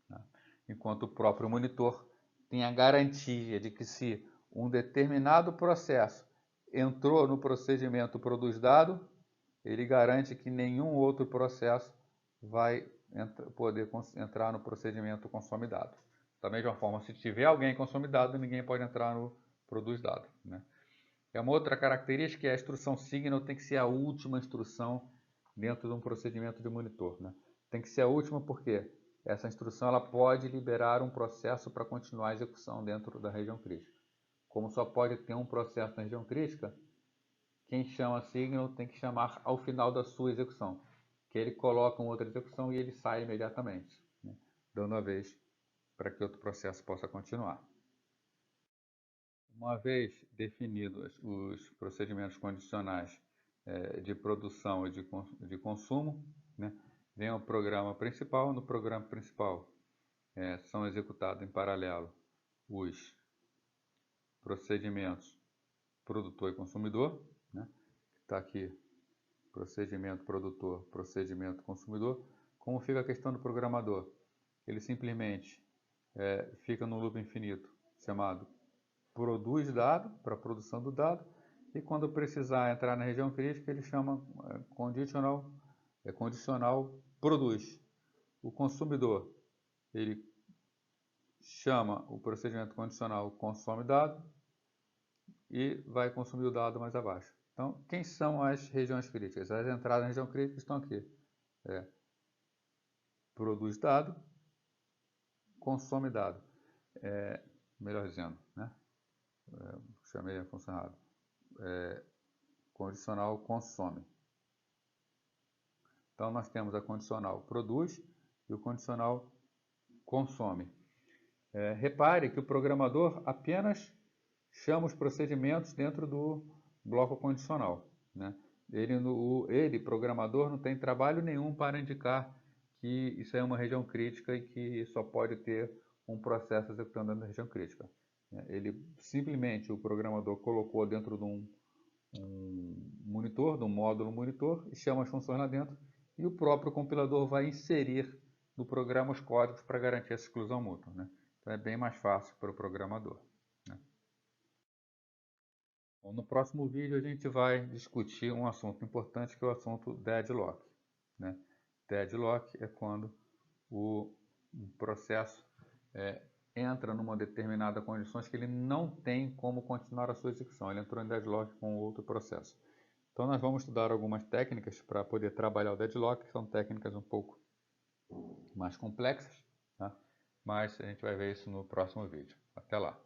né? Enquanto o próprio monitor tem a garantia de que se um determinado processo entrou no procedimento produz dado, ele garante que nenhum outro processo vai poder entrar no procedimento consome dado. Da mesma forma, se tiver alguém consome dado, ninguém pode entrar no produz dado, né? É uma outra característica que a instrução signal tem que ser a última instrução dentro de um procedimento de monitor, né? Tem que ser a última porque essa instrução ela pode liberar um processo para continuar a execução dentro da região crítica. Como só pode ter um processo na região crítica, quem chama signal tem que chamar ao final da sua execução, que ele coloca uma outra execução e ele sai imediatamente, né, dando a vez para que outro processo possa continuar. Uma vez definidos os procedimentos condicionais de produção e de consumo, né, vem o programa principal. No programa principal são executados em paralelo os procedimentos produtor e consumidor, né? Está aqui procedimento produtor, procedimento consumidor. Como fica a questão do programador? Ele simplesmente fica no loop infinito chamado produz dado, para a produção do dado, e quando precisar entrar na região crítica, ele chama condicional produz. O consumidor, ele chama o procedimento condicional consome dado e vai consumir o dado mais abaixo. Então, quem são as regiões críticas? As entradas na região crítica estão aqui. Produz dado, consome dado. Melhor dizendo, né? Chamei a função errada. Condicional consome. Então, nós temos a condicional produz e o condicional consome. Repare que o programador apenas chama os procedimentos dentro do bloco condicional, né? Ele, programador, não tem trabalho nenhum para indicar que isso é uma região crítica e que só pode ter um processo executando dentro da região crítica. Ele simplesmente, o programador colocou dentro de um monitor, de um módulo monitor, e chama as funções lá dentro, e o próprio compilador vai inserir no programa os códigos para garantir essa exclusão mútua, né? Então é bem mais fácil para o programador, né? Bom, no próximo vídeo a gente vai discutir um assunto importante, que é o assunto deadlock, né? Deadlock é quando o processo entra numa determinada condições que ele não tem como continuar a sua execução. Ele entrou em deadlock com outro processo. Então nós vamos estudar algumas técnicas para poder trabalhar o deadlock, que são técnicas um pouco mais complexas, tá? Mas a gente vai ver isso no próximo vídeo. Até lá!